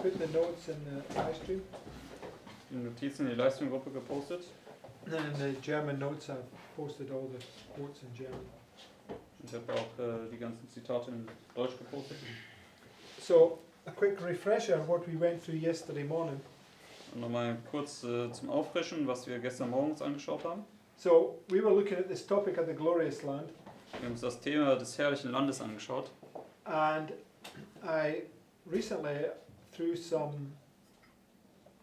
put the notes in the live stream. Die Notizen in die Livestream-Gruppe gepostet. And the German notes, I've posted all the quotes in German. Ich habe auch die ganzen Zitate in Deutsch gepostet. So, a quick refresher of what we went through yesterday morning. Und nochmal kurz zum Auffrischen, was wir gestern morgens angeschaut haben. So, we were looking at this topic of the glorious land. Wir haben uns das Thema des herrlichen Landes angeschaut. And I recently, through some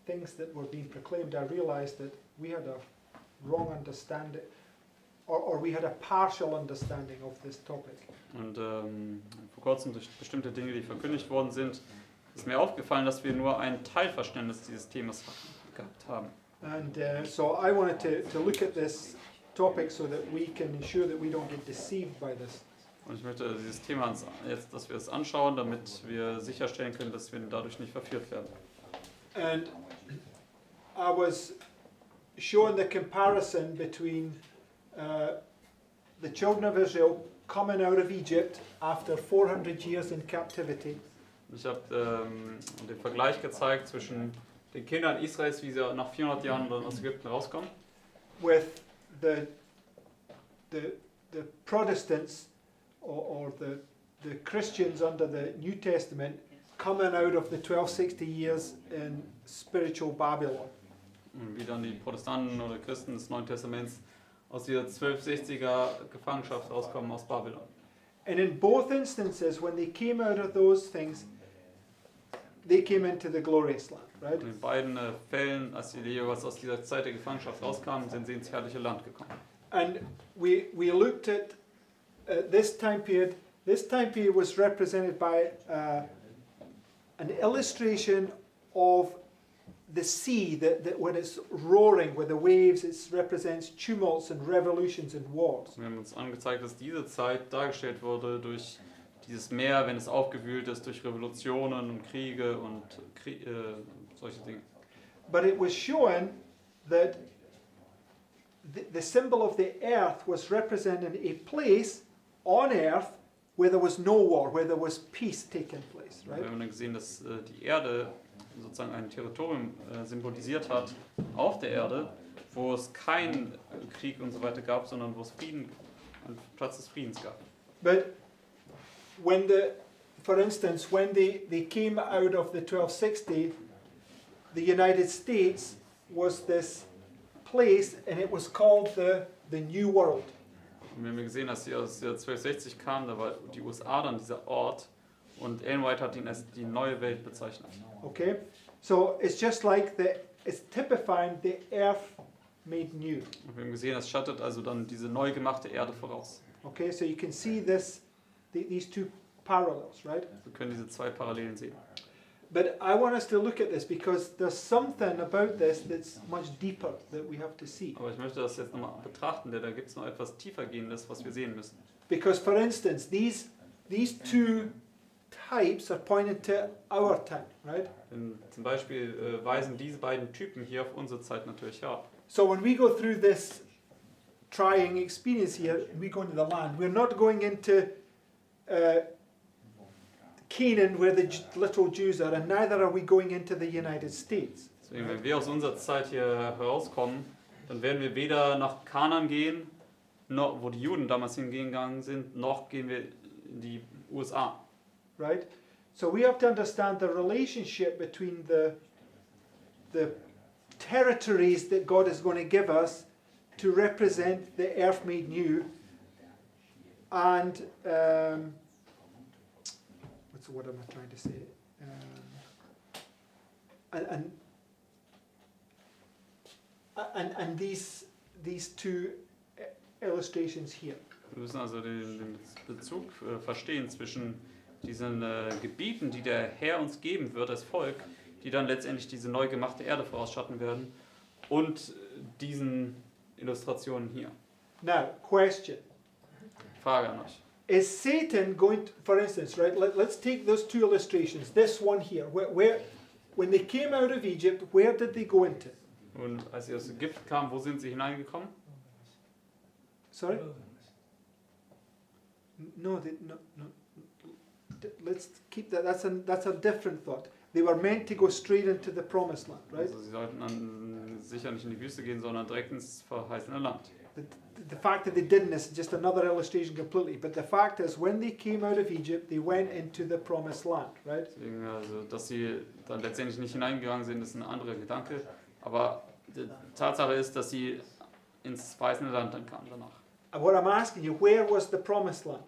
things that were being proclaimed, I realized that we had a wrong understanding, or we had a partial understanding of this topic. Und vor kurzem durch bestimmte Dinge, die verkündigt worden sind, ist mir aufgefallen, dass wir nur ein Teilverständnis dieses Themas gehabt haben. And so I wanted to look at this topic so that we can ensure that we don't get deceived by this. Und ich möchte dieses Thema jetzt, dass wir es anschauen, damit wir sicherstellen können, dass wir dadurch nicht verführt werden. And I was showing the comparison between the children of Israel coming out of Egypt after 400 years in captivity. Ich habe den Vergleich gezeigt zwischen den Kindern Israels, wie sie nach 400 Jahren dann aus Ägypten rauskommen, With the Protestants or the Christians under the New Testament coming out of the 1260 years in spiritual Babylon. und wie dann die Protestanten oder Christen des Neuen Testaments aus dieser 1260er Gefangenschaft rauskommen aus Babylon. And in both instances, when they came out of those things, they came into the glorious land, right? Und in beiden Fällen, als die jeweils aus dieser Zeit der Gefangenschaft rauskamen, sind sie ins herrliche Land gekommen. And we looked at this time period. This time period was represented by an illustration of the sea, that when it's roaring with the waves, it represents tumults and revolutions and wars. Wir haben uns angezeigt, dass diese Zeit dargestellt wurde durch dieses Meer, wenn es aufgewühlt ist, durch Revolutionen und Kriege und solche Dinge. But it was showing that the symbol of the earth was representing a place on earth where there was no war, where there was peace taking place, right? Wir haben dann gesehen, dass die Erde sozusagen ein Territorium symbolisiert hat auf der Erde, wo es keinen Krieg und so weiter gab, sondern wo es Frieden, einen Platz des Friedens gab. But when for instance, when they came out of the 1260, the United States was this place, and it was called the New World. Und wir haben gesehen, dass sie aus der 1260 kamen, da war die USA dann dieser Ort, und Ellen White hat ihn als die neue Welt bezeichnet. Okay, so it's just like it's typifying the earth made new. Und wir haben gesehen, das schattet also dann diese neu gemachte Erde voraus. Okay, so you can see these two parallels, right? Wir können diese zwei Parallelen sehen. But I want us to look at this because there's something about this that's much deeper that we have to see. Aber ich möchte das jetzt nochmal betrachten, denn da gibt es noch etwas tiefergehendes, was wir sehen müssen. Because for instance, these two types are pointed to our time, right? Denn zum Beispiel weisen diese beiden Typen hier auf unsere Zeit natürlich ab. So when we go through this trying experience here, we go into the land. We're not going into Canaan where the little Jews are, and neither are we going into the United States. Deswegen, wenn wir aus unserer Zeit hier herauskommen, dann werden wir weder nach Kanaan gehen, noch, wo die Juden damals hingegangen sind, noch gehen wir in die USA. Right? So we have to understand the relationship between the territories that God is going to give us to represent the earth made new, and what am I trying to say? And these two illustrations here. Wir müssen also den Bezug verstehen zwischen diesen Gebieten, die der Herr uns geben wird als Volk, die dann letztendlich diese neu gemachte Erde vorausschatten werden, und diesen Illustrationen hier. Now, question. Frage an euch. Is Satan going to, for instance, right, let's take those two illustrations, this one here, where when they came out of Egypt, where did they go into? Und als sie aus Ägypten kamen, wo sind sie hineingekommen? Sorry? No. Let's keep that. That's a different thought. they were meant to go straight into the promised land, right? Also sie sollten dann sicher nicht in die Wüste gehen, sondern direkt ins verheißene Land. The fact that they didn't is just another illustration completely. But the fact is, when they came out of Egypt, they went into the promised land, right? Deswegen, also, dass sie dann letztendlich nicht hineingegangen sind, ist ein anderer Gedanke. Aber die Tatsache ist, dass sie ins verheißene Land dann kamen danach. And what I'm asking you, where was the promised land?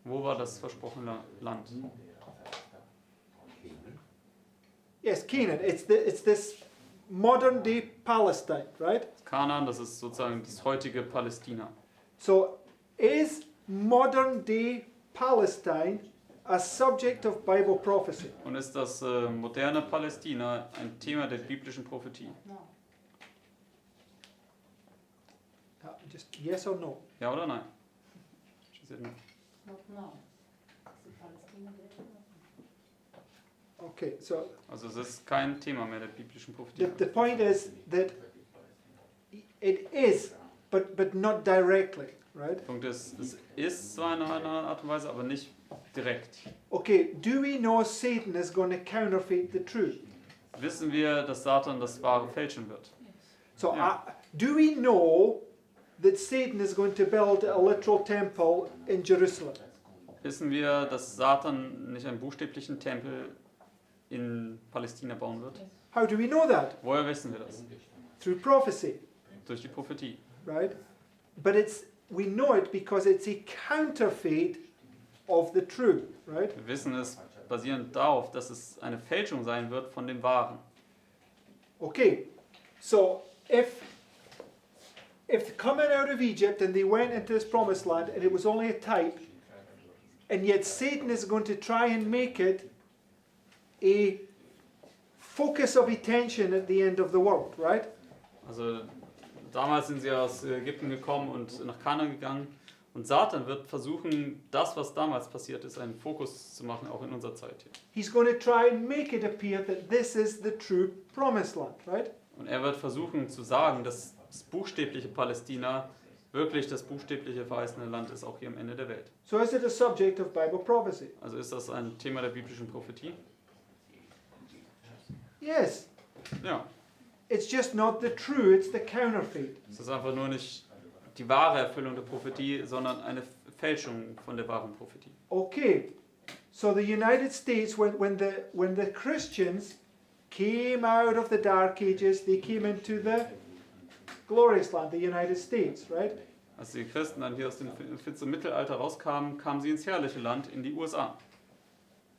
Wo war das versprochene Land? Yes, Canaan. It's this modern day Palestine, right? Kanaan, das ist sozusagen das heutige Palästina. So, is modern day Palestine a subject of Bible prophecy? Und ist das moderne Palästina ein Thema der biblischen Prophetie? Just yes or no? Ja oder nein? She said no. Okay, so Also es ist kein Thema mehr der biblischen Prophetie. the point is that it is, but not directly, right? Der Punkt ist, es ist zwar in einer Art und Weise, aber nicht direkt. Okay, do we know Satan is going to counterfeit the truth? Wissen wir, dass Satan das Wahre fälschen wird? So, Yeah. do we know that Satan is going to build a literal temple in Jerusalem? Wissen wir, dass Satan nicht einen buchstäblichen Tempel in Palästina bauen wird? How do we know that? Woher wissen wir das? Through prophecy, Durch die Prophetie. right? But we know it because it's a counterfeit of the truth, right? Wir wissen es basierend darauf, dass es eine Fälschung sein wird von dem Wahren. Okay, so if coming out of Egypt and they went into this promised land and it was only a type, and yet Satan is going to try and make it a focus of attention at the end of the world, right? Also damals sind sie aus Ägypten gekommen und nach Kanaan gegangen. Und Satan wird versuchen, das, was damals passiert ist, einen Fokus zu machen, auch in unserer Zeit hier. He's going to try and make it appear that this is the true promised land, right? Und er wird versuchen zu sagen, dass das buchstäbliche Palästina wirklich das buchstäbliche verheißene Land ist, auch hier am Ende der Welt. So is it a subject of Bible prophecy? Also ist das ein Thema der biblischen Prophetie? Yes. Ja. It's just not the true, it's the counterfeit. Es ist einfach nur nicht die wahre Erfüllung der Prophetie, sondern eine Fälschung von der wahren Prophetie. Okay. So the United States, when the Christians came out of the Dark Ages, they came into the glorious land, the United States, right? Als die Christen dann hier aus dem finsteren Mittelalter rauskamen, kamen sie ins herrliche Land, in die USA.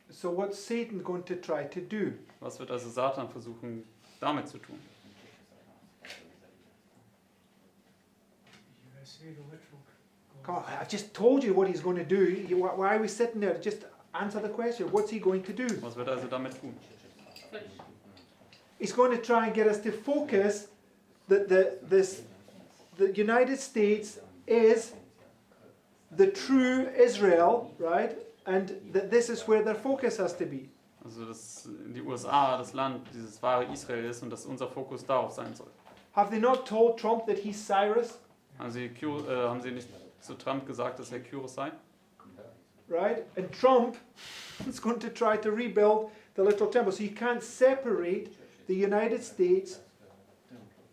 So what's Satan going to try to do? Was wird also Satan versuchen, damit zu tun? Come on, I've just told you what he's going to do. Why are we sitting there? Just answer the question. What's he going to do? Was wird er also damit tun? He's going to try and get us to focus that the United States is the true Israel, right? And that this is where their focus has to be. Also dass die USA das Land, dieses wahre Israel ist und dass unser Fokus darauf sein soll. Have they not told Trump that he's Cyrus, Haben Sie nicht zu Trump gesagt, dass er Kyros sei? right? And Trump is going to try to rebuild the literal temple. So you can't separate the United States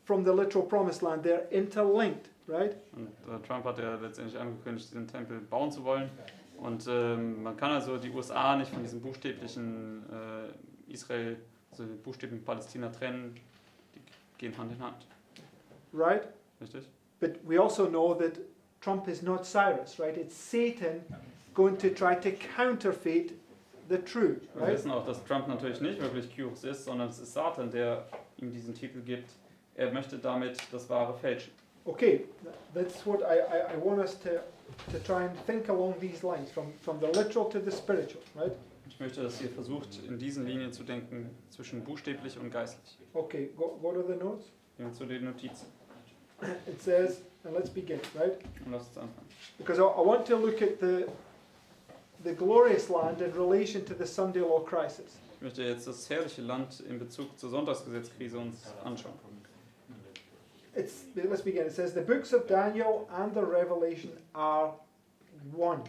from the literal promised land. They're interlinked, right? Und Trump hat ja letztendlich angekündigt, diesen Tempel bauen zu wollen. Und man kann also die USA nicht von diesem buchstäblichen Israel, also dem buchstäblichen Palästina trennen. Die gehen Hand in Hand. Right? Richtig? But we also know that Trump is not Cyrus, right? It's Satan going to try to counterfeit the truth, Wir right? wissen auch, dass Trump natürlich nicht wirklich Kyros ist, sondern es ist Satan, der ihm diesen Titel gibt. Er möchte damit das Wahre fälschen. Okay, that's what I want us to try and think along these lines, from the literal to the spiritual, right? Ich möchte, dass ihr versucht, in diesen Linien zu denken, zwischen buchstäblich und geistlich. Okay, go to the notes. Gehen wir zu den Notizen. It says, and let's begin, right? Und lasst uns anfangen. Because I want to look at the glorious land in relation to the Sunday law crisis. Ich möchte jetzt das herrliche Land in Bezug zur Sonntagsgesetzkrise uns anschauen. Let's begin. It says, the books of Daniel and the Revelation are one.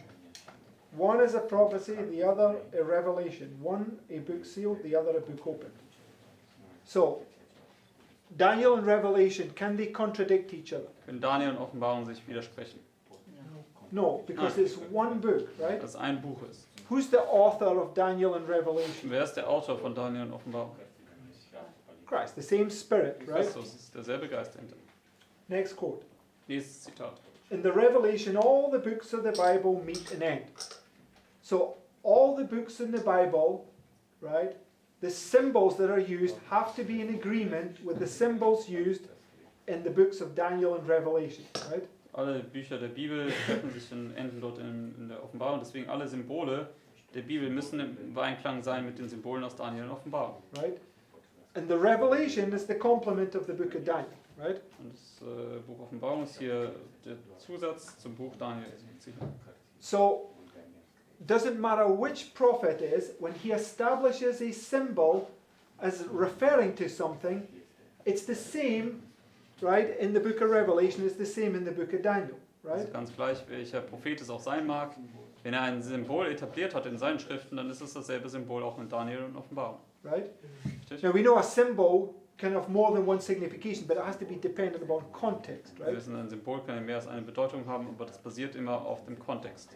One is a prophecy, the other a revelation. One a book sealed, the other a book opened. So, Daniel and Revelation, can they contradict each other? Können Daniel und Offenbarung sich widersprechen? No, because it's one book, right? Dass es ein Buch ist. Who's the author of Daniel and Revelation? Wer ist der Autor von Daniel und Offenbarung? Christ, the same Spirit, right? Christus ist derselbe Geist dahinter. Next quote. Nächstes Zitat. In the Revelation, all the books of the Bible meet an end. So, all the books in the Bible, right, the symbols that are used have to be in agreement with the symbols used in the books of Daniel and Revelation, right? Alle Bücher der Bibel treffen sich und enden dort in der Offenbarung. Deswegen alle Symbole der Bibel müssen im Einklang sein mit den Symbolen aus Daniel und Offenbarung. Right? And the Revelation is the complement of the book of Daniel, right? Und das Buch Offenbarung ist hier der Zusatz zum Buch Daniel. So, doesn't matter which prophet is, when he establishes a symbol as referring to something, it's the same, right, in the book of Revelation, it's the same in the book of Daniel, right? Also ganz gleich, welcher Prophet es auch sein mag, wenn er ein Symbol etabliert hat in seinen Schriften, dann ist es dasselbe Symbol auch in Daniel und Offenbarung. Right? Richtig? Now we know a symbol can have more than one signification, but it has to be dependent upon context, Wir right? wissen, ein Symbol kann mehr als eine Bedeutung haben, aber das basiert immer auf dem Kontext.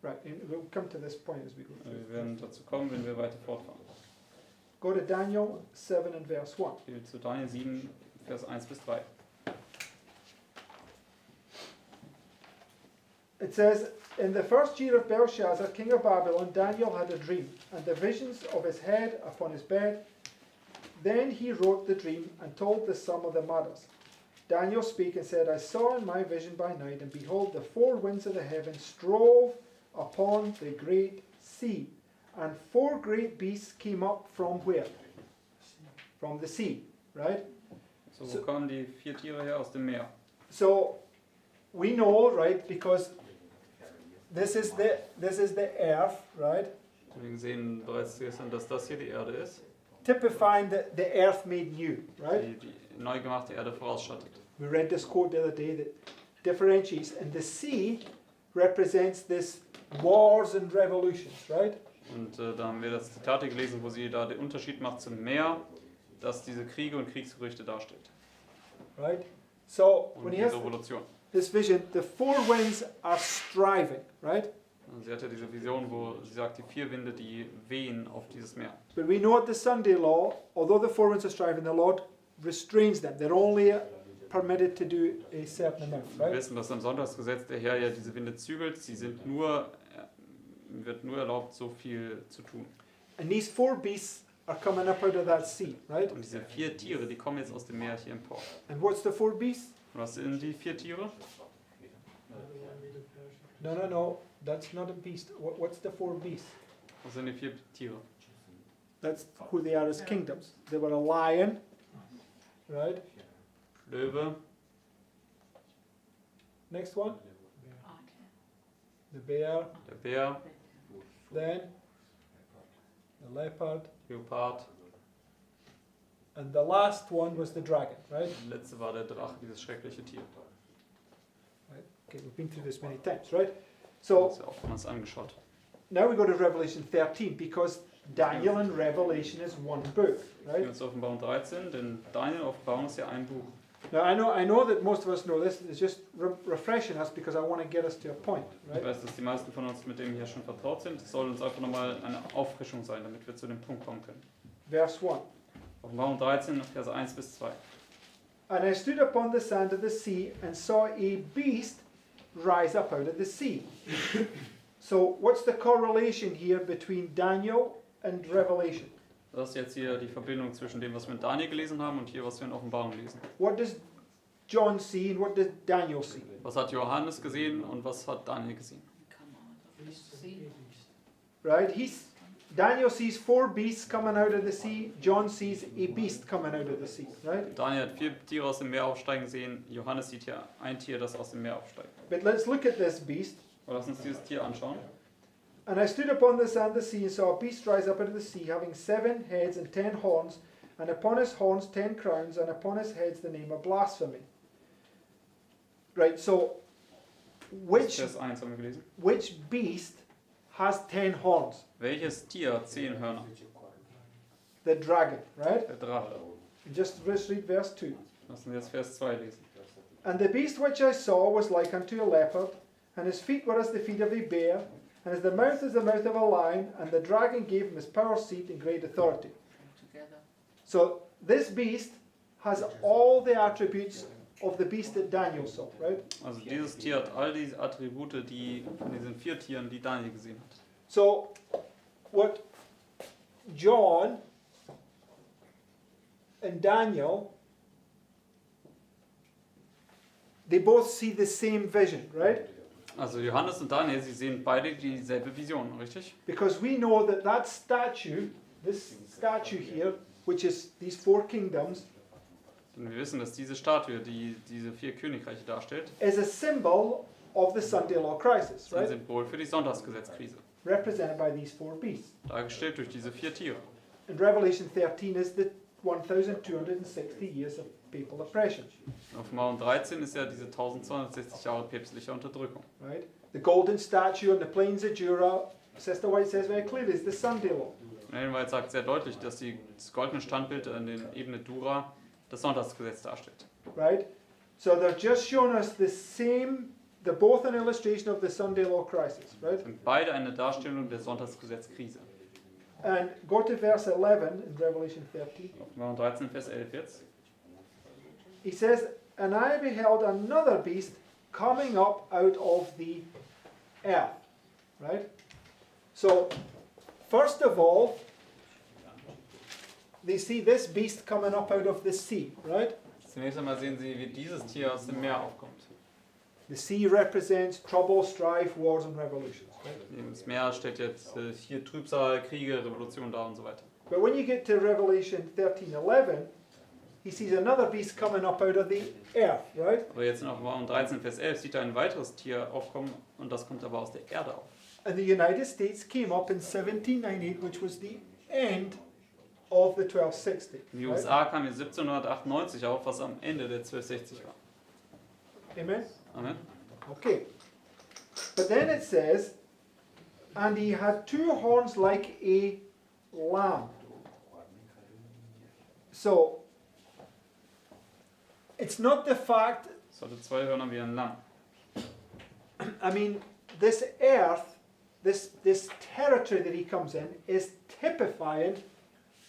Right, and we'll come to this point as we go through. Wir werden dazu kommen, wenn wir weiter fortfahren. Go to Daniel 7 and verse 1. Hier zu Daniel 7, Vers 1 bis 3. It says, in the first year of Belshazzar, king of Babylon, Daniel had a dream, and the visions of his head upon his bed. Then he wrote the dream and told the sum of the matters. Daniel spake and said, I saw in my vision by night, and behold, the four winds of the heaven strove upon the great sea, and four great beasts came up from where? From the sea, right? So, wo kommen die vier Tiere her? Aus dem Meer. So we know, right, because this is the earth, right? Wir sehen bereits gestern, dass das hier die Erde ist, Typifying the earth made new, right? die neu gemachte Erde vorausschattet. We read this quote the other day that differentiates, and the sea represents this wars and revolutions, right? Und da haben wir das Zitat hier gelesen, wo sie da den Unterschied macht zum Meer, dass diese Kriege und Kriegsgerüchte darstellt. Right? So Und when die he has Revolution. this vision, the four winds are striving, right? Und sie hatte diese Vision, wo sie sagt, die vier Winde, die wehen auf dieses Meer. But we know at the Sunday law, although the four winds are striving, the Lord restrains them. They're only permitted to do a certain amount, Wir right? wissen, dass am Sonntagsgesetz der Herr ja diese Winde zügelt. Sie sind nur, wird nur erlaubt, so viel zu tun. And these four beasts are coming up out of that sea, right? Und diese vier Tiere, die kommen jetzt aus dem Meer hier empor. And what's the four beasts? Und was sind die vier Tiere? No. That's not a beast. What's the four beasts? Was sind die vier Tiere? That's who they are as kingdoms. They were a lion, right? Löwe, Next one. The bear, der Bär, then the leopard, Leopard. and the last one was the dragon, right? Der letzte war der Drache, dieses schreckliche Tier. Okay, we've been through this many times, right? Das So ist ja auch von uns angeschaut. now we go to Revelation 13 because Daniel and Revelation is one book, Wir right? sind zur Offenbarung 13, denn Daniel Offenbarung ist ja ein Buch. Now I know that most of us know this. It's just refreshing us because I want to get us to a point, Ich right? weiß, dass die meisten von uns mit dem hier schon vertraut sind. Es soll uns einfach nochmal eine Auffrischung sein, damit wir zu dem Punkt kommen können. Verse 1. Offenbarung 13, Verse 1 bis 2. And I stood upon the sand of the sea and saw a beast rise up out of the sea. So what's the correlation here between Daniel and Revelation? Das ist jetzt hier die Verbindung zwischen dem, was wir in Daniel gelesen haben und hier, was wir in Offenbarung lesen. What does John see and what does Daniel see? Was hat Johannes gesehen und was hat Daniel gesehen? Right? Daniel sees four beasts coming out of the sea. John sees a beast coming out of the sea. Right? Daniel hat vier Tiere aus dem Meer aufsteigen sehen. Johannes sieht hier ein Tier, das aus dem Meer aufsteigt. But let's look at this beast. Aber lass uns dieses Tier anschauen. And I stood upon the sand of the sea and saw a beast rise up out of the sea, having 7 heads and 10 horns, and upon his horns 10 crowns, and upon his heads the name of blasphemy. Right, so Vers 1 haben wir gelesen. which beast has 10 horns? Welches Tier hat 10 Hörner? The dragon, right? Der Drache. Just read verse 2. Lassen wir jetzt Vers 2 lesen. And the beast which I saw was like unto a leopard, and his feet were as the feet of a bear, and his mouth as the mouth of a lion, and the dragon gave him his power, seat, and great authority. So this beast has all the attributes of the beast that Daniel saw, right? Also dieses Tier hat all diese Attribute, die in diesen 4 Tieren, die Daniel gesehen hat. So what John and Daniel, they both see the same vision, right? Also Johannes und Daniel, sie sehen beide dieselbe Vision, richtig? Because we know that that statue, this statue here, which is these 4 kingdoms, Denn wir wissen, dass diese Statue, die diese 4 Königreiche darstellt, is a symbol of the Sunday law crisis, ist ein right? Symbol für die Sonntagsgesetzkrise. Represented by these 4 beasts. Dargestellt durch diese 4 Tiere. And Revelation 13 is the 1260 years of papal oppression, Offenbarung 13 ist ja diese 1260 Jahre päpstlicher Unterdrückung. right? The golden statue on the plains of Jura, Sister White says very clearly, is the Sunday law. Ellenwald sagt sehr deutlich, dass das goldene Standbild an der Ebene Dura das Sonntagsgesetz darstellt. Right? So they're just showing us the same, they're both an illustration of the Sunday law crisis, right? Und beide eine Darstellung der Sonntagsgesetzkrise. And go to verse 11 in Revelation 13. Offenbarung 13, Vers 11 jetzt. He says, and I beheld another beast coming up out of the earth, right? So, first of all, they see this beast coming up out of the sea, right? Zunächst einmal sehen Sie, wie dieses Tier aus dem Meer aufkommt. The sea represents trouble, strife, wars, and revolutions. Right? Das Meer stellt jetzt hier Trübsal, Kriege, Revolution dar und so weiter. But when you get to Revelation 13:11, he sees another beast coming up out of the earth, right? Aber jetzt in Offenbarung 13, Vers 11 sieht er ein weiteres Tier aufkommen und das kommt aber aus der Erde auf. And the United States came up in 1798, which was the end of the 1260. Die right? USA kam in 1798 auf, was am Ende der 1260 war. Amen? Amen. Okay. But then it says, and he had 2 horns like a lamb. So, it's not the fact, Es hatte 2 Hörner wie ein Lamm. I mean, this earth, this territory that he comes in is typifying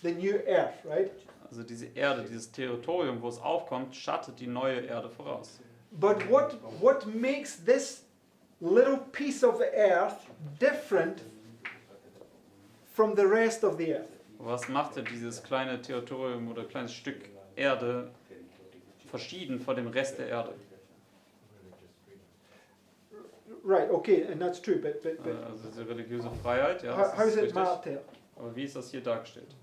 the new earth, right? Also diese Erde, dieses Territorium, wo es aufkommt, schattet die neue Erde voraus. But what makes this little piece of earth different from the rest of the earth? Was machte dieses kleine Territorium oder kleines Stück Erde verschieden von dem Rest der Erde? Right, okay, and that's true, but Also diese religiöse Freiheit, ja, how is das ist it richtig. marked here? Aber wie ist das hier dargestellt?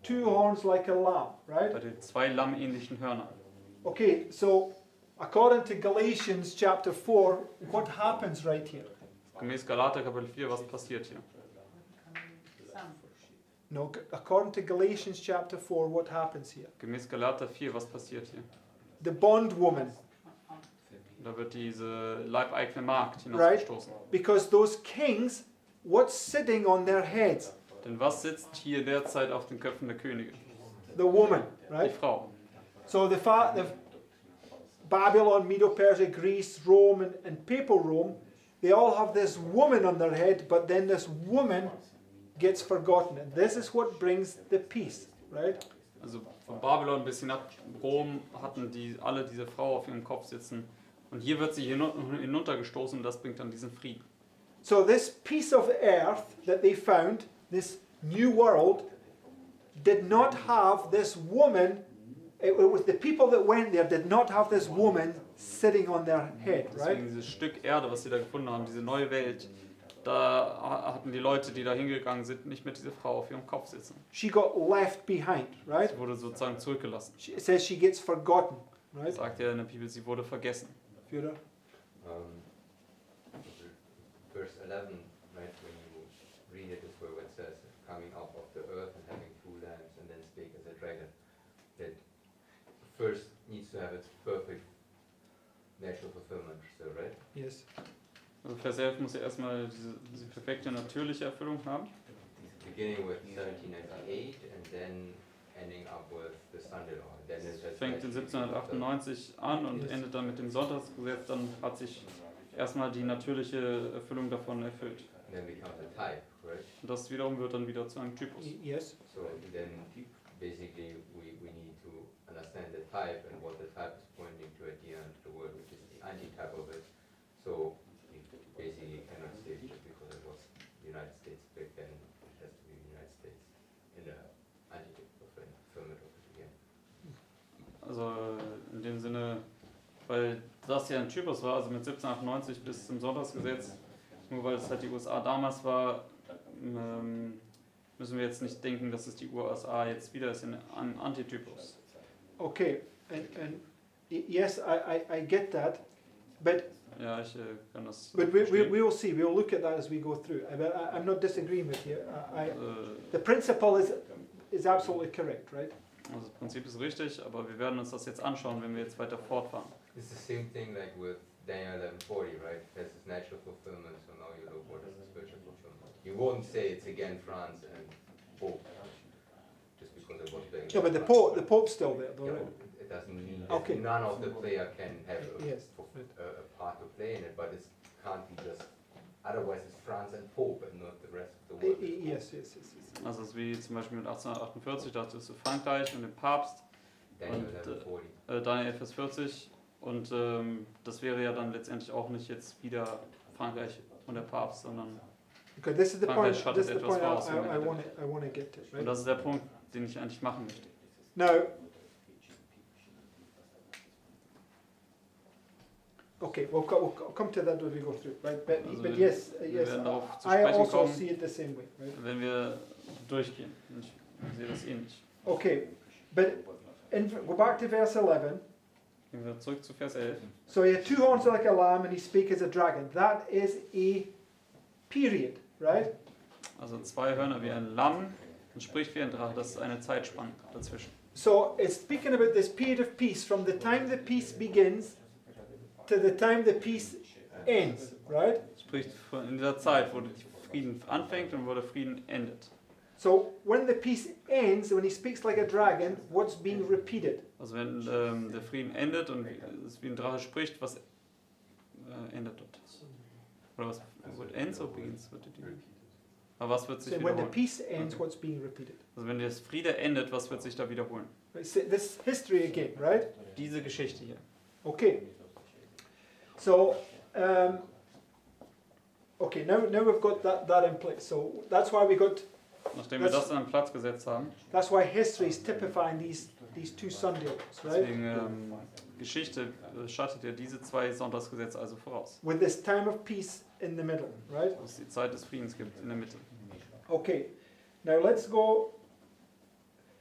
2 horns like a lamb, Bei right? den 2 lammähnlichen Hörnern. Okay, so according to Galatians chapter 4, what happens right here? Gemäß Galater Kapitel 4, was passiert hier? No, according to Galatians chapter 4, what happens here? Gemäß Galater 4, was passiert hier? The bondwoman, Da wird diese leibeigene Magd right? hinausgestoßen. Because those kings, what's sitting on their heads? Denn was sitzt hier derzeit auf den Köpfen der Könige? The woman, Die right? Frau. So the Babylon, Medo-Persia, Greece, Rome, and Papal Rome, they all have this woman on their head, but then this woman gets forgotten. And this is what brings the peace, right? Also von Babylon bis hinab Rom hatten alle diese Frau auf ihrem Kopf sitzen. Und hier wird sie hinuntergestoßen und das bringt dann diesen Frieden. So this piece of earth that they found, this new world, did not have this woman. It was the people that went there did not have this woman sitting on their head, right? Deswegen dieses Stück Erde, was sie da gefunden haben, diese neue Welt, da hatten die Leute, die da hingegangen sind, nicht mehr diese Frau auf ihrem Kopf sitzen. She got left behind, right? Sie wurde sozusagen zurückgelassen. It says she gets forgotten, right? Sagt er in der Bibel, sie wurde vergessen. Führer? Verse 11, right, when you read it, is where it says, coming up of the earth and having 2 lamps and then speak as a dragon, that first needs to have its perfect natural fulfillment, so right? Yes. Also Vers 11 muss ja erstmal diese perfekte natürliche Erfüllung haben. Beginning with 1798 and then ending up with the Sunday law. Then it has Fängt in 1798 an und endet dann mit dem Sonntagsgesetz. Dann hat sich erstmal die natürliche Erfüllung davon erfüllt. then becomes a type, right? Und das wiederum wird dann wieder zu einem Typus. Yes. So then basically we need to understand the type and what the type is pointing to at the end of the word, which is the anti-type of it. So we basically cannot say just because it was the United States back then, it has to be the United States in the anti-type of an affirmative again. Also in dem Sinne, weil das ja ein Typus war, also mit 1798 bis zum Sonntagsgesetz, nur weil es halt die USA damals war, müssen wir jetzt nicht denken, dass es die USA jetzt wieder ist in einem Antitypus. Okay, and yes, I get that, but Ja, ich kann das but we verstehen. will see. We will look at that as we go through. I'm not disagreeing with you. Äh, The principle is absolutely correct, right? Also das Prinzip ist richtig, aber wir werden uns das jetzt anschauen, wenn wir jetzt weiter fortfahren. It's the same thing like with Daniel 11:40, right? There's this natural fulfillment, so now you look what is the spiritual fulfillment. You won't say it's again France and Pope, just because it was playing. No, but the Pope's still there, though, Yeah, right? but it doesn't mean Okay. that none of the player can have Yes. a part to play in it, but it can't be just. Otherwise, it's France and Pope and not the rest of the world. Yes. Also es ist wie zum Beispiel mit 1848, da hattest du Frankreich und den Papst, Daniel Und, 11:40. Daniel 11, Vers 40 und das wäre ja dann letztendlich auch nicht jetzt wieder Frankreich und der Papst, sondern Okay, this is the point. Frankreich schattet This is the etwas point voraus. I want to get to, Und right? das ist der Punkt, den ich eigentlich machen möchte. Now, okay, we'll come to that as we go through, right? But, Also but wir- yes, wir yes, werden darauf zu I sprechen also kommen. see it the same way, right? Wenn wir durchgehen. Ich sehe das ähnlich. Okay, but go back to verse 11. Gehen wir zurück zu Vers 11. So he had two horns like a lamb, and he spake as a dragon. That is a period, right? Also 2 Hörner wie ein Lamm und spricht wie ein Drache. Das ist eine Zeitspanne dazwischen. So it's speaking about this period of peace from the time the peace begins to the time the peace ends, right? Spricht von in dieser Zeit, wo der Frieden anfängt und wo der Frieden endet. So when the peace ends, when he speaks like a dragon, what's being repeated? Also wenn der Frieden endet und es wie ein Drache spricht, was endet dort? Oder was what ends or begins? What did you mean? Aber was wird sich So when the wiederholen? peace ends, what's being repeated? Also wenn das Friede endet, was wird sich da wiederholen? This history again, right? Diese Geschichte hier. Okay. So, okay, now we've got that in place. So that's why we got. Nachdem wir das an den Platz gesetzt haben, That's why history is typifying these two Sunday laws, right? deswegen Geschichte schattet ja diese 2 Sonntagsgesetze also voraus. With this time of peace in the middle, right? Wo es die Zeit des Friedens gibt in der Mitte. Okay. Now let's go.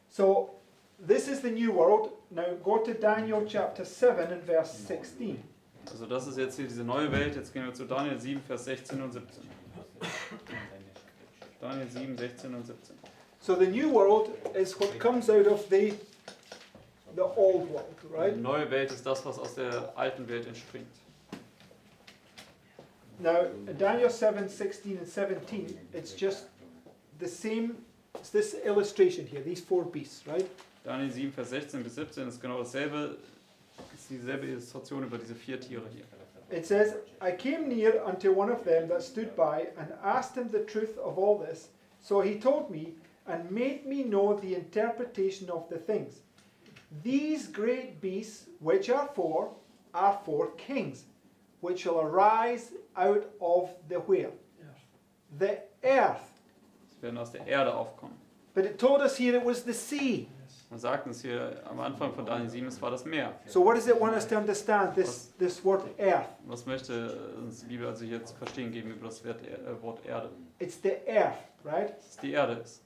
So this is the new world. Now go to Daniel chapter 7 and verse 16. Also das ist jetzt hier diese neue Welt. Jetzt gehen wir zu Daniel 7, Vers 16 und 17. Daniel 7, 16 und 17. So the new world is what comes out of the old world, Die right? neue Welt ist das, was aus der alten Welt entspringt. Now Daniel 7, 16 and 17, it's just the same, it's this illustration here, these 4 beasts, right? Daniel 7, Vers 16 bis 17 ist genau dasselbe, ist dieselbe Illustration über diese 4 Tiere hier. It says, I came near unto one of them that stood by and asked him the truth of all this. So he told me and made me know the interpretation of the things. These great beasts, which are 4 kings, which shall arise out of the where? The earth. Sie werden aus der Erde aufkommen. But it told us here it was the sea. Man sagt uns hier am Anfang von Daniel 7, es war das Meer. So what does it want us to understand, this word earth? Was möchte uns die Bibel also hier zu verstehen geben über das Wort Erde? It's the earth, right? Dass es die Erde ist.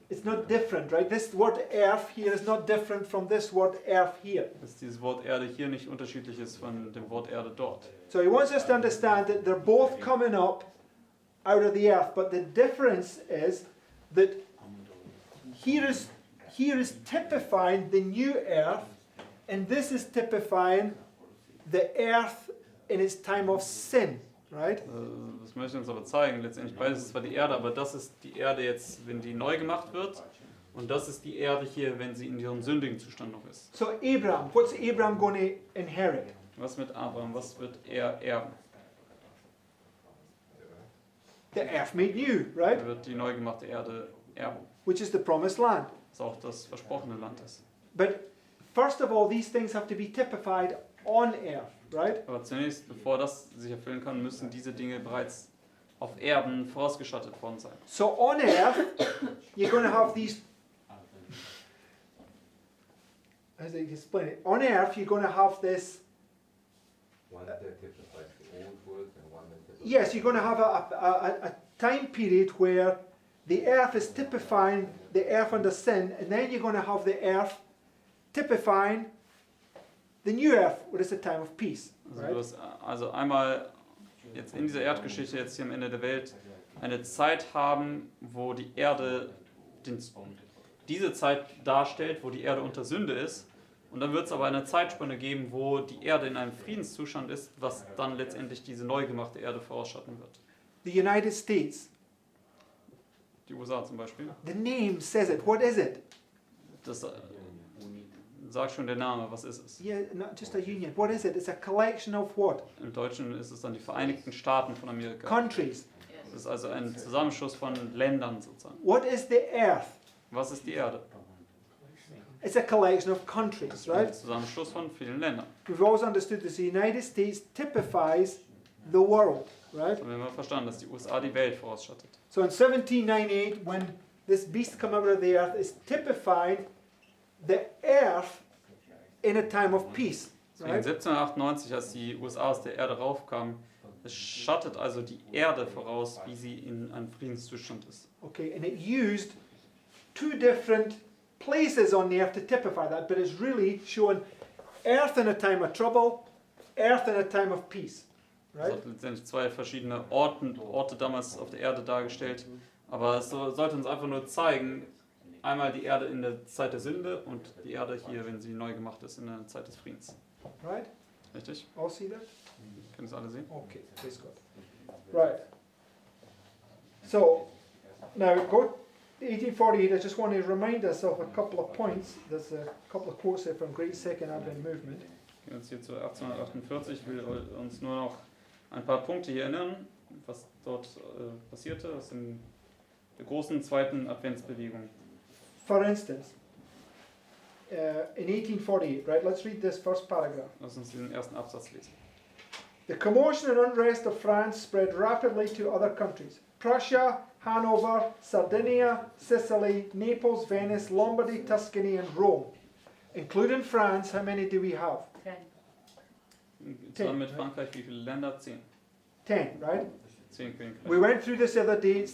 It's not different, right? This word earth here is not different from this word earth here. Dass dieses Wort Erde hier nicht unterschiedlich ist von dem Wort Erde dort. So he wants us to understand that they're both coming up out of the earth, but the difference is that here is typifying the new earth, and this is typifying the earth in its time of sin, right? Das möchte uns aber zeigen. Letztendlich beides ist zwar die Erde, aber das ist die Erde jetzt, wenn die neu gemacht wird. Und das ist die Erde hier, wenn sie in ihrem sündigen Zustand noch ist. So Abraham, what's Abraham going to inherit? Was mit Abraham? Was wird er erben? The earth made new, right? Er wird die neu gemachte Erde erben. Which is the promised land. Was auch das versprochene Land ist. But first of all, these things have to be typified on earth, right? Aber zunächst, bevor das sich erfüllen kann, müssen diese Dinge bereits auf Erden vorausgestattet worden sein. So on earth, you're going to have these. As I explain it, on earth you're going to have this. One that typifies the old world and one that typifies Yes, you're going to have a time period where the earth is typifying the earth under sin, and then you're going to have the earth typifying the new earth, what is the time of peace. Also, Right? du hast also einmal jetzt in dieser Erdgeschichte, jetzt hier am Ende der Welt, eine Zeit haben, wo die Erde diese Zeit darstellt, wo die Erde unter Sünde ist. Und dann wird es aber eine Zeitspanne geben, wo die Erde in einem Friedenszustand ist, was dann letztendlich diese neu gemachte Erde vorausschatten wird. The United States, Die USA zum Beispiel. the name says it. What is it? Das sagt schon der Name, was ist es? Yeah, not just a union. What is it? It's a collection of what? Im Deutschen ist es dann die Vereinigten Staaten von Amerika. Countries. Das ist also ein Zusammenschluss von Ländern sozusagen. What is the earth? Was ist die Erde? It's a collection of countries, Ein right? Zusammenschluss von vielen Ländern. We've always understood that the United States typifies the world, right? Und wir haben ja verstanden, dass die USA die Welt vorausschattet. So in 1798, when this beast come out of the earth, is typified the earth in a time of peace, Deswegen right? 1798, als die USA aus der Erde raufkamen, es schattet also die Erde voraus, wie sie in einem Friedenszustand ist. Okay, and it used two different places on the earth to typify that, but it's really showing earth in a time of trouble, earth in a time of peace, Es right? hat letztendlich zwei verschiedene Orte damals auf der Erde dargestellt, aber es sollte uns einfach nur zeigen, einmal die Erde in der Zeit der Sünde und die Erde hier, wenn sie neu gemacht ist, in der Zeit des Friedens. Right? Richtig? All see that? Können Sie alle sehen? Okay, praise God. Right. So, now go to 1848. I just want to remind us of a couple of points. There's a couple of quotes there from Great Second Advent Movement. Gehen wir jetzt hier zu 1848. Ich will uns nur noch ein paar Punkte hier erinnern, was dort passierte, aus der großen zweiten Adventsbewegung. For instance, in 1848, right? Let's read this first paragraph. Lass uns diesen ersten Absatz lesen. The commotion and unrest of France spread rapidly to other countries. Prussia, Hanover, Sardinia, Sicily, Naples, Venice, Lombardy, Tuscany, and Rome. Including France, how many do we have? 10. Zusammen mit Frankreich, wie viele Länder? 10. 10, right? 10 Königreiche. We went through this the other day.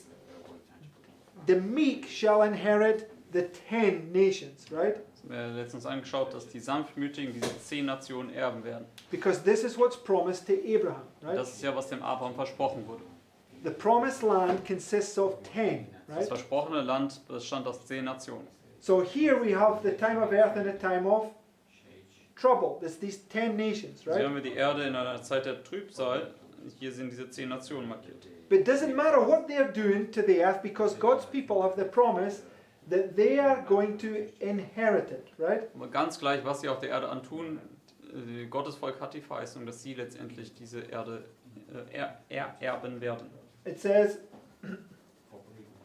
The meek shall inherit the 10 nations, right? Wir haben letztens angeschaut, dass die Sanftmütigen diese 10 Nationen erben werden. Because this is what's promised to Abraham, right? Das ist ja, was dem Abraham versprochen wurde. The promised land consists of 10, Das right? versprochene Land bestand aus 10 Nationen. So here we have the time of earth and a time of trouble. There's these 10 nations, Hier right? haben wir die Erde in einer Zeit der Trübsal. Hier sind diese 10 Nationen markiert. But it doesn't matter what they're doing to the earth because God's people have the promise that they are going to inherit it, right? Aber ganz gleich, was sie auf der Erde antun, Gottes Volk hat die Verheißung, dass sie letztendlich diese Erde erben werden. It says,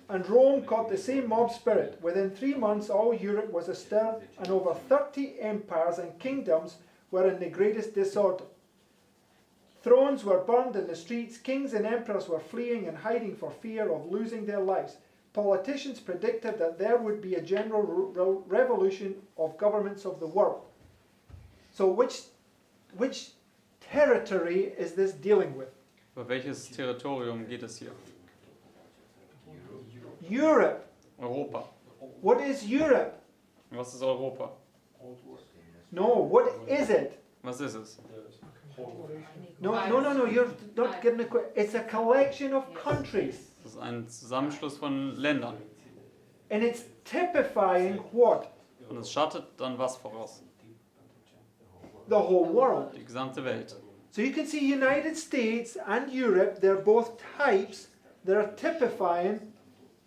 and Rome caught the same mob spirit. Within 3 months, all Europe was astir, and over 30 empires and kingdoms were in the greatest disorder. Thrones were burned in the streets, kings and emperors were fleeing and hiding for fear of losing their lives. Politicians predicted that there would be a general revolution of governments of the world. So which territory is this dealing with? Über welches Territorium geht es hier? Europe. Europa. What is Europe? Was ist Europa? No, what is it? Was ist es? No, you're not getting it. It's a collection of countries. Das ist ein Zusammenschluss von Ländern. And it's typifying what? Und es schattet dann was voraus? The whole world. Die gesamte Welt. So you can see United States and Europe, they're both types that are typifying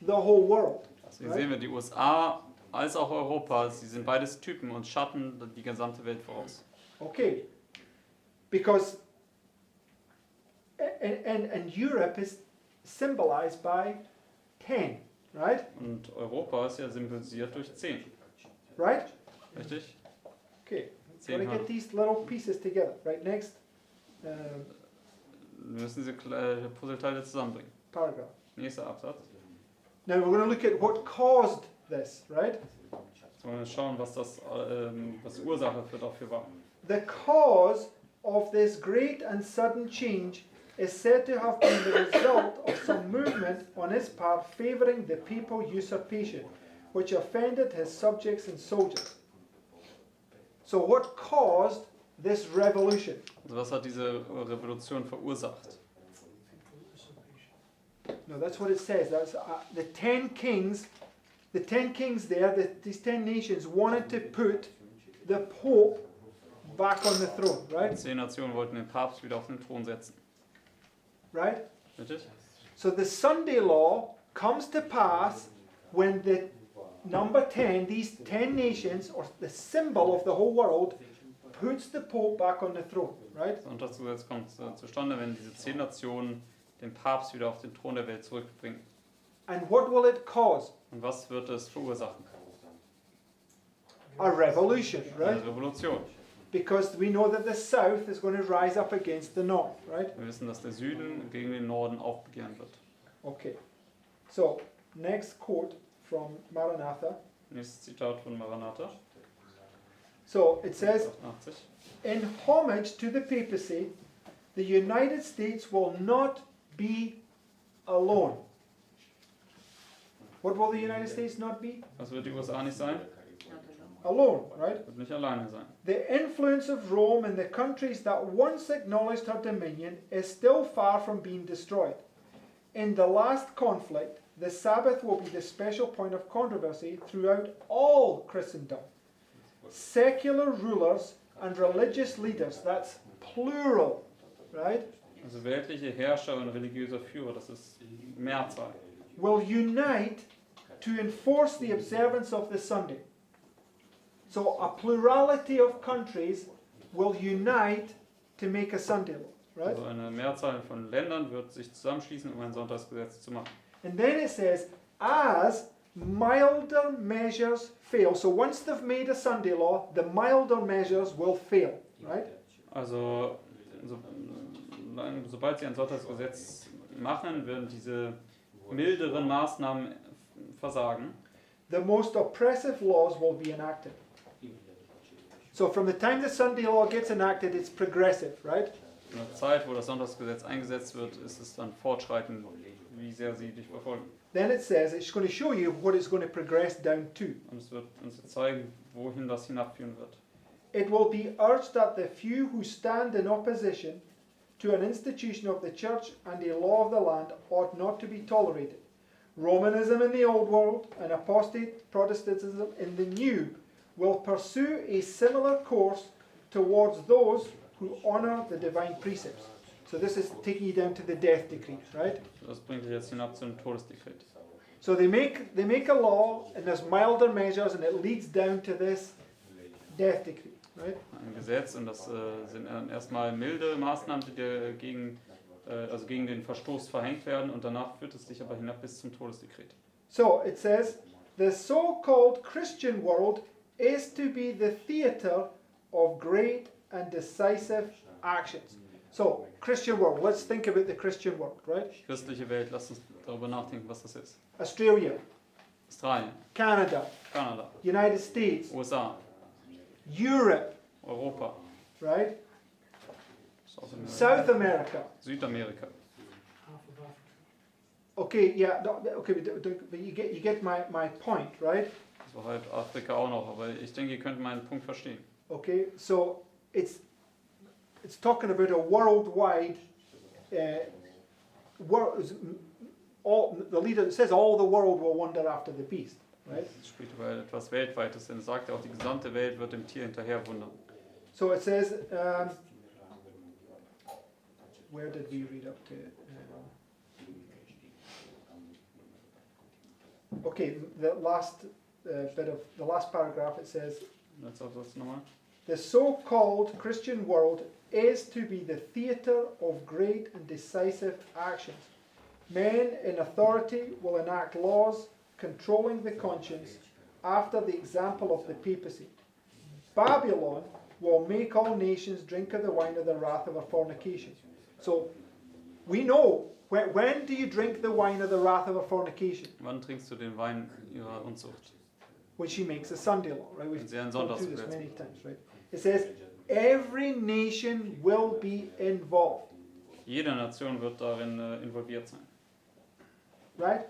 the whole world. Also hier sehen wir die USA als auch Europa, sie sind beides Typen und schatten die gesamte Welt voraus. Okay. Because and Europe is symbolized by 10, right? Und Europa ist ja symbolisiert durch 10, Right? richtig? Okay. 10 Gotta get haben. these little pieces together. Right, next Wir müssen diese Puzzleteile zusammenbringen. paragraph. Nächster Absatz. Now we're going to look at what caused this, right? Jetzt wollen wir schauen, was was Ursache dafür war. The cause of this great and sudden change is said to have been the result of some movement on his part favoring the papal usurpation, which offended his subjects and soldiers. So what caused this revolution? Also was hat diese Revolution verursacht? No, that's what it says. That's the 10 kings. The 10 kings there, these 10 nations wanted to put the Pope back on the throne, right? 10 Nationen wollten den Papst wieder auf den Thron setzen. Right? Richtig? So the Sunday law comes to pass when the number 10, these 10 nations, or the symbol of the whole world, puts the Pope back on the throne, right? Das Sonntagsgesetz kommt zustande, wenn diese 10 Nationen den Papst wieder auf den Thron der Welt zurückbringen. And what will it cause? Und was wird es verursachen? A revolution, Eine right? Revolution. Because we know that the south is going to rise up against the north, right? Wir wissen, dass der Süden gegen den Norden aufbegehren wird. Okay. So, next quote from Maranatha. Nächstes Zitat von Maranatha, So, it says, 88. in homage to the papacy, the United States will not be alone. What will the United States not be? Was wird die USA nicht sein? Alone, right? Wird nicht alleine sein. The influence of Rome in the countries that once acknowledged her dominion is still far from being destroyed. In the last conflict, the Sabbath will be the special point of controversy throughout all Christendom. Secular rulers and religious leaders, that's plural, right, Also weltliche Herrscher und religiöse Führer, das ist Mehrzahl, will unite to enforce the observance of the Sunday. So a plurality of countries will unite to make a Sunday law, right? Also eine Mehrzahl von Ländern wird sich zusammenschließen, um ein Sonntagsgesetz zu machen. And then it says, as milder measures fail. So once they've made a Sunday law, the milder measures will fail, right? Also sobald sie ein Sonntagsgesetz machen, werden diese milderen Maßnahmen versagen. The most oppressive laws will be enacted. So from the time the Sunday law gets enacted, it's progressive, right? In der Zeit, wo das Sonntagsgesetz eingesetzt wird, ist es dann fortschreitend, wie sehr sie dich verfolgen. Then it says it's going to show you what it's going to progress down to. Und es wird uns zeigen, wohin das hinabführen wird. It will be urged that the few who stand in opposition to an institution of the church and a law of the land ought not to be tolerated. Romanism in the old world and apostate Protestantism in the new will pursue a similar course towards those who honor the divine precepts. So this is taking you down to the death decree, right? Das bringt dich jetzt hinab zu einem Todesdekret. So they make a law and there's milder measures and it leads down to this death decree, right? Ein Gesetz, und das sind dann erstmal milde Maßnahmen, die dir gegen den Verstoß verhängt werden, und danach führt es dich aber hinab bis zum Todesdekret. So it says, the so-called Christian world is to be the theater of great and decisive actions. So, Christian world, let's think about the Christian world, right? Die christliche Welt, lass uns darüber nachdenken, was das ist. Australia, Australien, Canada, Kanada, United States, USA, Europe, Europa, right? South South America. Südamerika. Okay, yeah, okay, but you get my point, right? So halt Afrika auch noch, aber ich denke, ihr könnt meinen Punkt verstehen. Okay, so it's talking about a worldwide the leader, it says all the world will wander after the beast, right? Es spricht über etwas Weltweites, denn es sagt ja auch, die gesamte Welt wird dem Tier hinterher wundern. So it says where did we read up to? Okay, the last the last paragraph, it says, Jetzt auf das nochmal. the so-called Christian world is to be the theatre of great and decisive actions. Men in authority will enact laws controlling the conscience after the example of the papacy. Babylon will make all nations drink of the wine of the wrath of her fornication. So, we know, when do you drink the wine of the wrath of her fornication? Wann trinkst du den Wein ihrer Unzucht? When she makes a Sunday law, right? We've Wenn sie ein gone through this Sonntagsgebet many times, right? It says, every nation will be involved, Jede Nation wird darin involviert sein. right?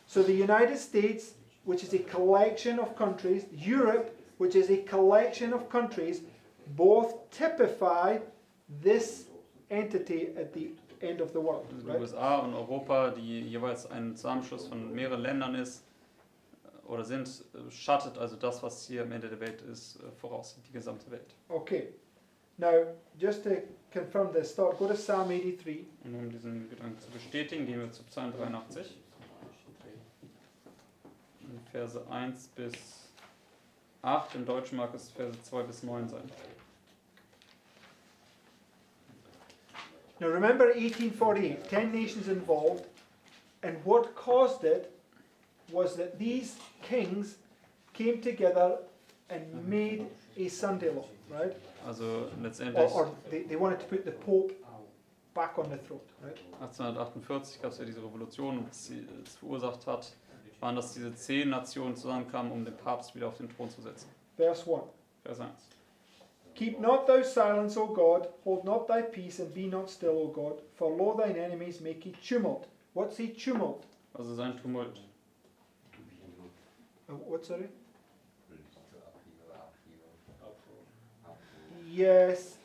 So the United States, which is a collection of countries, Europe, which is a collection of countries, both typify this entity at the end of the world, Die right? USA und Europa, die jeweils ein Zusammenschluss von mehreren Ländern ist oder sind, schattet also das, was hier am Ende der Welt ist, voraus, die gesamte Welt. Okay. Now, just to confirm this thought, go to Psalm 83. Und um diesen Gedanken zu bestätigen, gehen wir zu Psalm 83. In Verse 1 bis 8, im Deutschen mag es Verse 2 bis 9 sein. Now remember 1848, 10 nations involved, and what caused it was that these kings came together and made a Sunday law, right? Also letztendlich Or they wanted to put the Pope back on the throne, right? 1848 gab es ja diese Revolution und was sie es verursacht hat, waren, dass diese 10 Nationen zusammenkamen, um den Papst wieder auf den Thron zu setzen. Verse 1. Vers 1. Keep not thou silence, O God, hold not thy peace, and be not still, O God, for lo thine enemies make a tumult. What's a tumult? Also sein Tumult. What, sorry? Yes,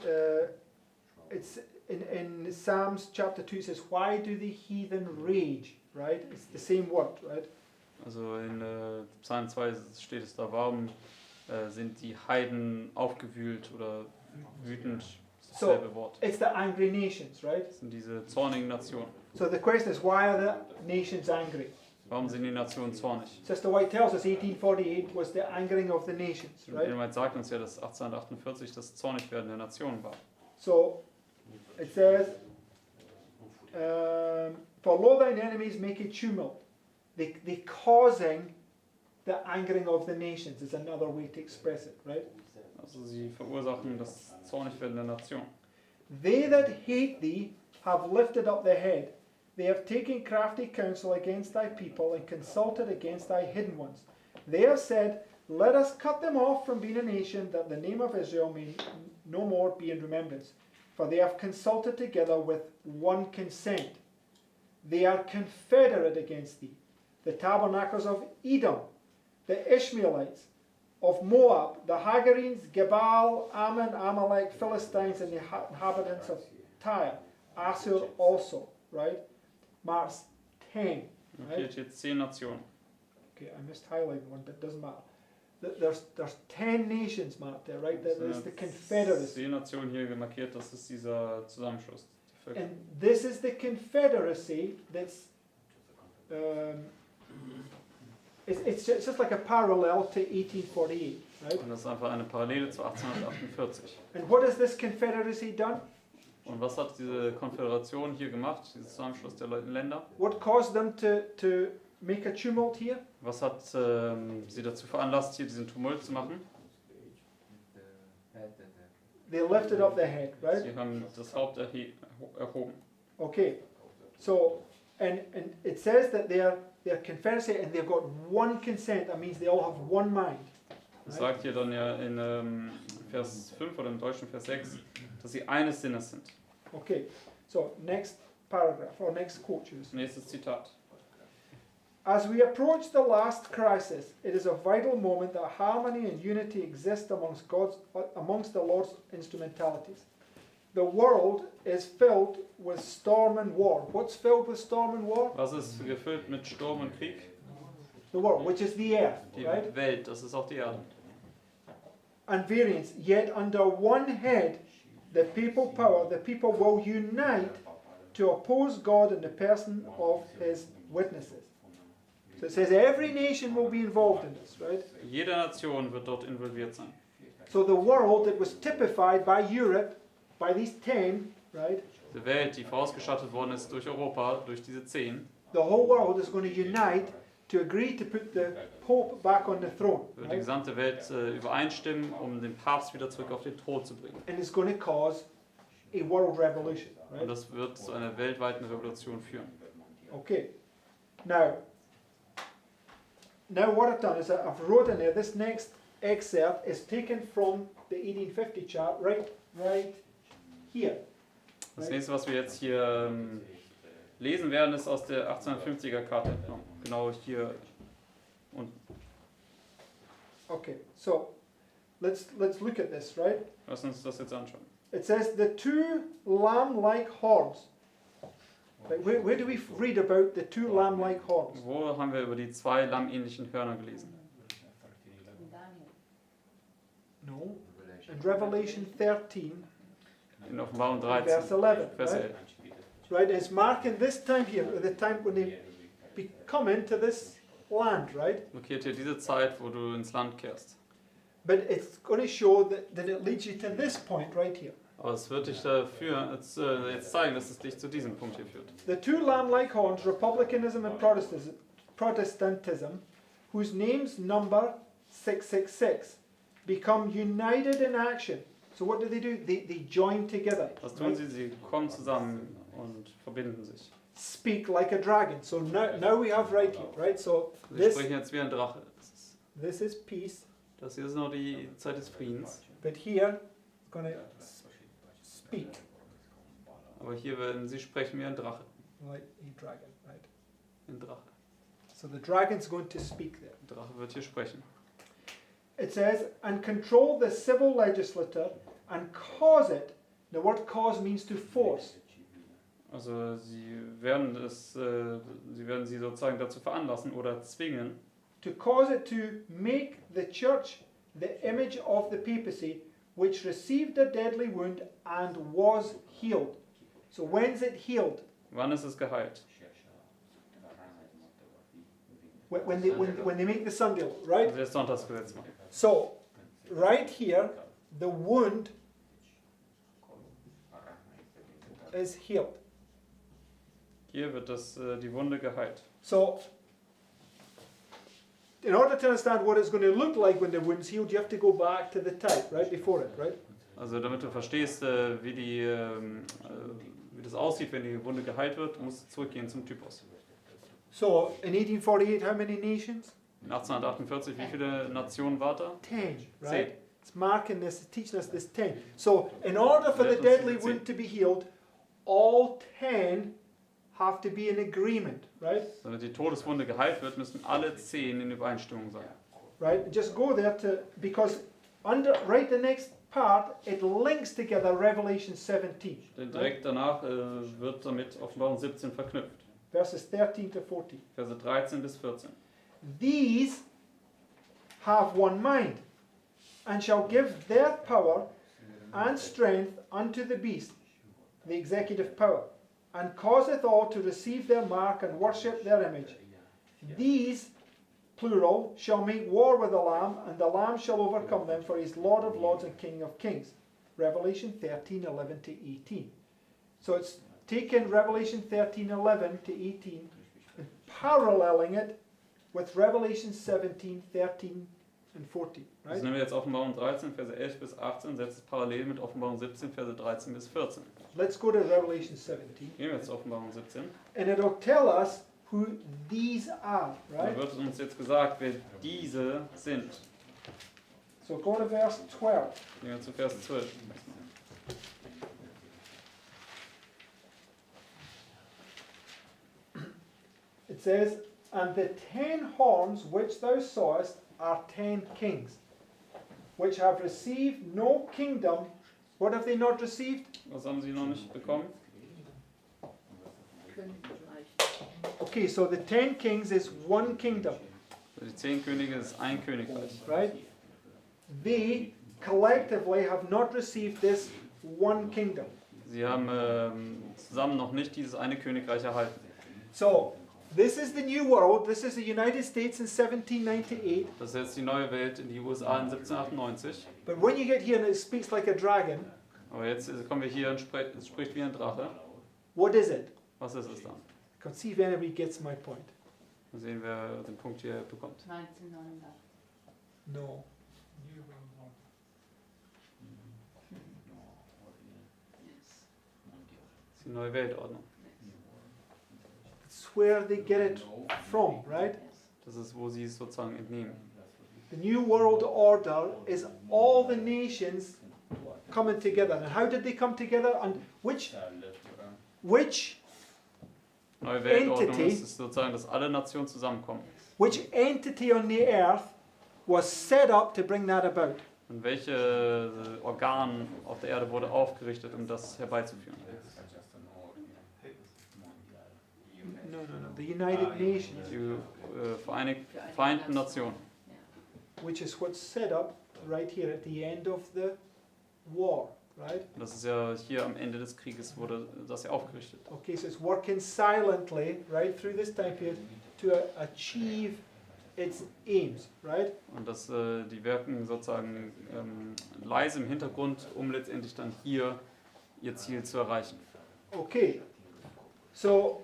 it's in Psalms chapter 2 it says, why do the heathen rage, right? It's the same word, right? Also in Psalm 2 steht es da, warum sind die Heiden aufgewühlt oder wütend? Das ist dasselbe Wort. It's the angry nations, right? Das sind diese zornigen Nationen. So the question is, why are the nations angry? Warum sind die Nationen zornig? Sister White tells us 1848 was the angering of the nations, right? Jemand sagt uns ja, dass 1848 das Zornigwerden der Nationen war. So it says, for lo thine enemies make a tumult. They causing the angering of the nations is another way to express it, right? Also sie verursachen das Zornigwerden der Nation. They that hate thee have lifted up their head. They have taken crafty counsel against thy people and consulted against thy hidden ones. They have said, let us cut them off from being a nation, that the name of Israel may no more be in remembrance. For they have consulted together with one consent. They are confederate against thee. The tabernacles of Edom, the Ishmaelites of Moab, the Hagarenes, Gebal, Ammon, Amalek, Philistines, and the inhabitants of Tyre, Assur also, right? Marks 10. Hier Right? steht 10 Nationen. Okay, I missed highlighting one, but it doesn't matter. There's 10 nations marked there, right? That is the Confederacy. 10 Nationen hier markiert, das ist dieser Zusammenschluss. Die Völker. And this is the Confederacy that's it's just like a parallel to 1848, right? Und das ist einfach eine Parallele zu 1848. And what has this Confederacy done? Und was hat diese Konföderation hier gemacht, dieser Zusammenschluss der Länder? What caused them to make a tumult here? Was hat sie dazu veranlasst, hier diesen Tumult zu machen? They lifted up their head, right? Sie haben das Haupt erhoben. Okay, so and it says that they're confederacy and they've got one consent. That means they all have one mind. Das sagt hier dann ja in Vers 5 oder im Deutschen Vers 6, dass sie eines Sinnes sind. Okay, so next paragraph or next quote. Choose. Nächstes Zitat. As we approach the last crisis, it is a vital moment that harmony and unity exist amongst the Lord's instrumentalities. The world is filled with storm and war. What's filled with storm and war? Was ist gefüllt mit Sturm und Krieg? The world, which is the earth, Die right? Welt, das ist auch die Erde. And variance, yet under one head the papal power, the people will unite to oppose God in the person of his witnesses. So it says every nation will be involved in this, right? Jede Nation wird dort involviert sein. So the world that was typified by Europe, by these 10, right? Die Welt, die vorausgestattet worden ist durch Europa, durch diese 10, The whole world is going to unite to agree to put the Pope back on the throne, wird die right? gesamte Welt übereinstimmen, um den Papst wieder zurück auf den Thron zu bringen. And it's going to cause a world revolution, Und right? das wird zu einer weltweiten Revolution führen. Okay. Now what I've done is I've wrote in there, this next excerpt is taken from the 1850 chart, right here. Das nächste, was wir jetzt hier lesen werden, ist aus der 1850er Karte entnommen. Genau hier unten. Okay, so let's look at this, right? Lass uns das jetzt anschauen. It says the two lamb-like horns. Like, where do we read about the two lamb-like horns? Wo haben wir über die 2 lammähnlichen Hörner gelesen? No. In Revelation 13, In Offenbarung verse 13, 11, Vers right? 11. Right, it's marking this time here, the time when they come into this land, right? Markiert hier diese Zeit, wo du ins Land kehrst. But it's going to show that it leads you to this point right here. Aber es wird dich dafür jetzt zeigen, dass es dich zu diesem Punkt hier führt. The two lamb-like horns, republicanism and Protestantism, whose names number 666, become united in action. So what do? They join together. Was tun sie? Sie kommen zusammen und verbinden sich. Speak like a dragon. So now we have right here, right? So Sie sprechen jetzt wie ein Drache. this is peace, Das hier ist noch die Zeit des Friedens. but here it's going to speak Aber hier werden sie sprechen wie ein Drache. like a dragon, right? Ein Drache. So the dragon's going to speak there. Ein Drache wird hier sprechen. It says, and control the civil legislature and cause it. The word cause means to force. Also sie werden sie sozusagen dazu veranlassen oder zwingen, To cause it to make the church the image of the papacy, which received a deadly wound and was healed. So when's it healed? wann ist es geheilt? When they make the Sunday, right? Also das Sonntagsgesetz machen. So, right here, the wound is healed. Hier wird die Wunde geheilt. So, in order to understand what it's going to look like when the wound's healed, you have to go back to the type, right before it, right? Also damit du verstehst, wie das aussieht, wenn die Wunde geheilt wird, musst du zurückgehen zum Typus. So, in 1848, how many nations? In 1848, wie viele Nationen war da? 10, right? 10. It's marking this, teaching us this 10. So, in order for the Let us deadly see. wound to be healed, all 10 have to be in agreement, right? Damit die Todeswunde geheilt wird, müssen alle 10 in Übereinstimmung sein. Right? Just go there because right the next part, it links together Revelation 17. Denn direkt danach wird damit Offenbarung 17 verknüpft. Verses 13 to 14. Verse 13 bis 14. These have one mind, and shall give their power and strength unto the beast, the executive power, and causeth all to receive their mark and worship their image. These, plural, shall make war with the Lamb, and the Lamb shall overcome them, for he is Lord of lords and King of kings. Revelation 13:11 to 18. So it's taken Revelation 13:11 to 18 and paralleling it with Revelation 17:13 and 14. Also Right? nehmen wir jetzt Offenbarung 13, Verse 11 bis 18, setzt es parallel mit Offenbarung 17, Verse 13 bis 14. Let's go to Revelation 17. Gehen wir jetzt zu Offenbarung 17. And it'll tell us who these are, Da right? wird uns jetzt gesagt, wer diese sind. So go to verse 12. Gehen wir zu Vers 12. It says, and the 10 horns which thou sawest are 10 kings, which have received no kingdom. What have they not received? Was haben sie noch nicht bekommen? Okay, so the 10 kings is one kingdom, Die 10 Könige ist ein Königreich. right? They collectively have not received this one kingdom. Sie haben zusammen noch nicht dieses eine Königreich erhalten. So, this is the new world. This is the United States in 1798. Das ist jetzt die neue Welt in die USA in 1798. But when you get here and it speaks like a dragon, Aber jetzt kommen wir hier und es spricht wie ein Drache. what is it? Was ist es dann? I can see if anybody gets my point. Mal sehen, wer den Punkt hier bekommt. 1989. No. Yes. Das ist die neue Weltordnung. It's where they get it from, right? Das ist, wo sie es sozusagen entnehmen. The New World Order is all the nations coming together. And how did they come together? And which Neue Weltordnung Entity. ist sozusagen, dass alle Nationen zusammenkommen. entity on the earth was set up to bring that about? Und welche Organ auf der Erde wurde aufgerichtet, um das herbeizuführen? No. The United Nations, Die Vereinten Nationen. which is what's set up right here at the end of the war, right? Und das ist ja hier am Ende des Krieges wurde das ja aufgerichtet. Okay, so it's working silently right through this time period to achieve its aims, right? Und die wirken sozusagen leise im Hintergrund, um letztendlich dann hier ihr Ziel zu erreichen. Okay, so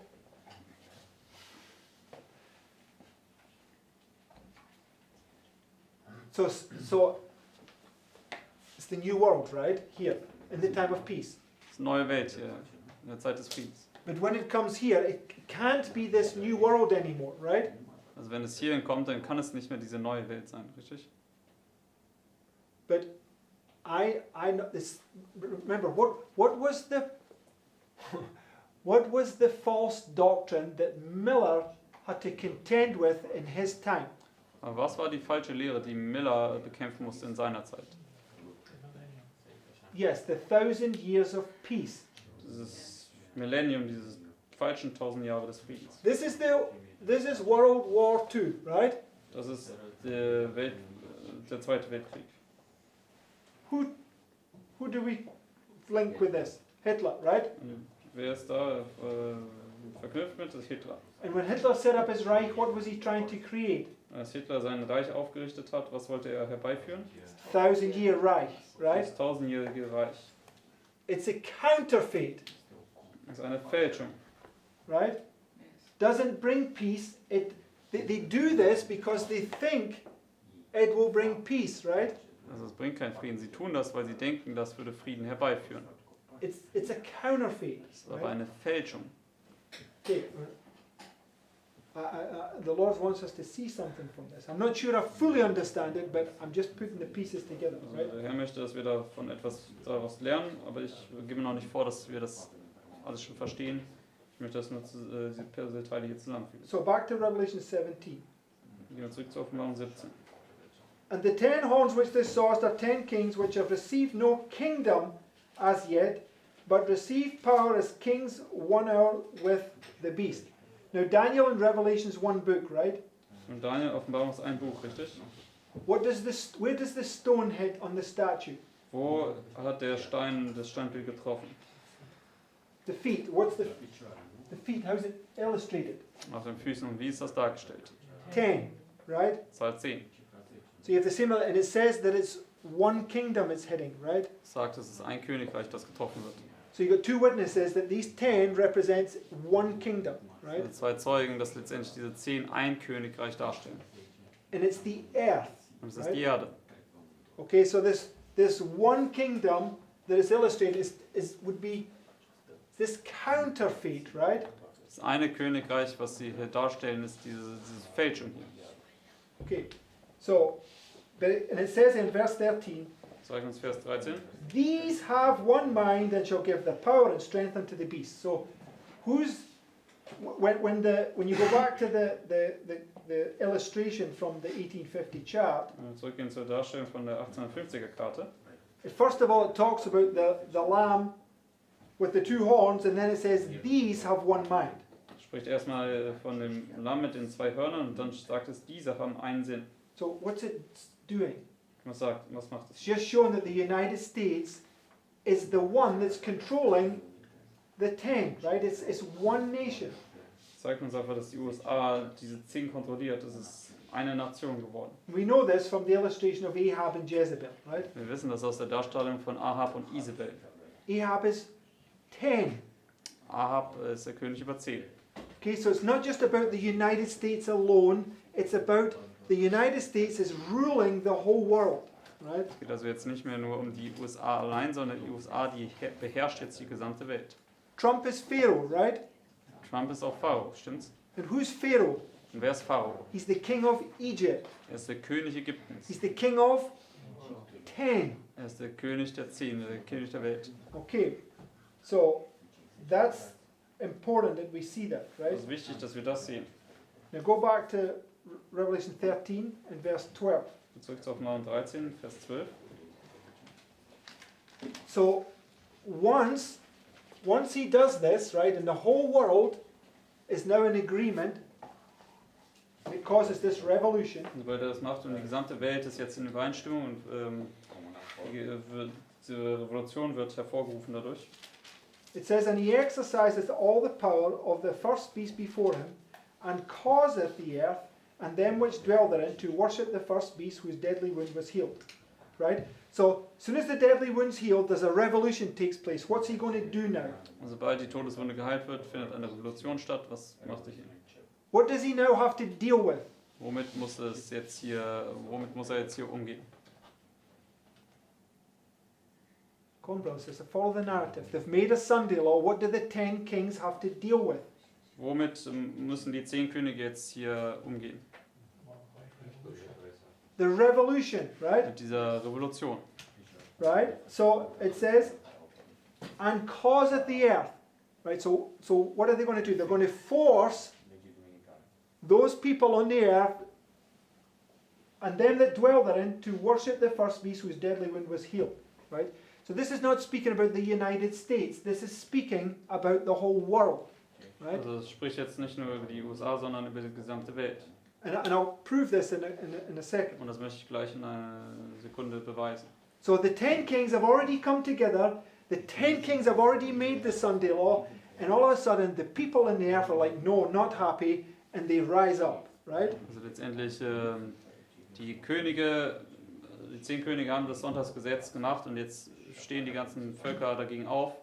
it's the new world, right? Here, in the time of peace. Das ist eine neue Welt hier, in der Zeit des Friedens. But when it comes here, it can't be this new world anymore, right? Also wenn es hierhin kommt, dann kann es nicht mehr diese neue Welt sein, richtig? But I know this. Remember, what was the what was the false doctrine that Miller had to contend with in his time? Aber was war die falsche Lehre, die Miller bekämpfen musste in seiner Zeit? Yes, the 1,000 years of peace. Dieses Millennium, diese falschen 1000 Jahre des Friedens. This is World War II, right? Das ist der Zweite Weltkrieg. Who do we link with this? Hitler, right? Und wer ist da verknüpft mit? Das ist Hitler. And when Hitler set up his Reich, what was he trying to create? Als Hitler sein Reich aufgerichtet hat, was wollte er herbeiführen? 1,000-year Reich, right? Das 1000-jährige Reich. It's a counterfeit, Das ist eine Fälschung. right? Doesn't bring peace. They do this because they think it will bring peace, right? Also es bringt keinen Frieden. Sie tun das, weil sie denken, das würde Frieden herbeiführen. It's a counterfeit. Das ist aber Right? eine Fälschung. Okay. The Lord wants us to see something from this. I'm not sure I fully understand it, but I'm just putting the pieces together, Also right? der Herr möchte, dass wir davon etwas daraus lernen, aber ich gebe mir noch nicht vor, dass wir das alles schon verstehen. Ich möchte das nur diese Teile hier zusammenfügen. So back to Revelation 17. Gehen wir zurück zur Offenbarung 17. And the 10 horns which thou sawest are 10 kings which have received no kingdom as yet, but received power as kings 1 hour with the beast. Now Daniel and Revelation is one book, right? Und Daniel, Offenbarung ist ein Buch, richtig? Where does the stone hit on the statue? Wo hat der Stein das Steinbild getroffen? The feet. What's the feet? How's it illustrated? Auf den Füßen. Und wie ist das dargestellt? 10, right? Zahl 10. So you have the similar, and it says that it's one kingdom it's hitting, right? Es sagt, es ist ein Königreich, das getroffen wird. So you got two witnesses that these 10 represents one kingdom, right? Also zwei Zeugen, dass letztendlich diese 10 ein Königreich darstellen. And it's the earth. Und es ist die Erde. Okay, so this one kingdom that is illustrated would be this counterfeit, right? Das eine Königreich, was sie hier darstellen, ist diese Fälschung hier. Okay, so, and it says in verse 13, Zeig uns Vers 13. these have one mind and shall give the power and strength unto the beast. So, when you go back to the illustration from the 1850 chart, Zurückgehen zur Darstellung von der 1850er Karte. first of all it talks about the lamb with the two horns, and then it says these have one mind. Spricht erstmal von dem Lamm mit den 2 Hörnern und dann sagt es, diese haben einen Sinn. So what's it doing? Was macht It's es? just showing that the United States is the one that's controlling the 10, right? It's one nation. Das zeigt uns einfach, dass die USA diese 10 kontrolliert. Es ist eine Nation geworden. We know this from the illustration of Ahab and Jezebel, right? Wir wissen das aus der Darstellung von Ahab und Isabel. Ahab is 10. Ahab ist der König über 10. Okay, so it's not just about the United States alone, it's about the United States is ruling the whole world, right? Es geht also jetzt nicht mehr nur um die USA allein, sondern die USA, die beherrscht jetzt die gesamte Welt. Trump is Pharaoh, right? Trump ist auch Pharao, stimmt's? And who's Pharaoh? Und wer ist Pharao? He's the king of Egypt. Er ist der König Ägyptens. He's the king of 10. Er ist der König der 10, der König der Welt. Okay, so that's important that we see that, right? Es ist wichtig, dass wir das sehen. Now go back to Revelation 13 and verse 12. Zurück zu Offenbarung 13, Vers 12. So once he does this, right, and the whole world is now in agreement, it causes this revolution. Sobald er das macht und die gesamte Welt ist jetzt in Übereinstimmung und die Revolution wird hervorgerufen dadurch. It says, and he exerciseth all the power of the first beast before him, and causeth the earth and them which dwell therein to worship the first beast whose deadly wound was healed. Right? So, as soon as the deadly wound's healed, there's a revolution takes place. What's he going to do now? Und sobald die Todeswunde geheilt wird, findet eine Revolution statt. Was macht sich? What does he now have to deal with? Womit muss er jetzt hier umgehen? Come on, brothers, just follow the narrative. They've made a Sunday law. What do the 10 kings have to deal with? Womit müssen die 10 Könige jetzt hier umgehen? The revolution, right? Mit dieser Revolution. Right? So it says, and causeth the earth. Right? So what are they going to do? They're going to force those people on the earth and them that dwell therein to worship the first beast whose deadly wound was healed. Right? So this is not speaking about the United States. This is speaking about the whole world. Right? Also es spricht jetzt nicht nur über die USA, sondern über die gesamte Welt. And I'll prove this in a second. Und das möchte ich gleich in einer Sekunde beweisen. So the 10 kings have already come together. The 10 kings have already made the Sunday law. And all of a sudden the people in the earth are like, no, not happy. And they rise up. Right? Also letztendlich die 10 Könige haben das Sonntagsgesetz gemacht und jetzt stehen die ganzen Völker dagegen auf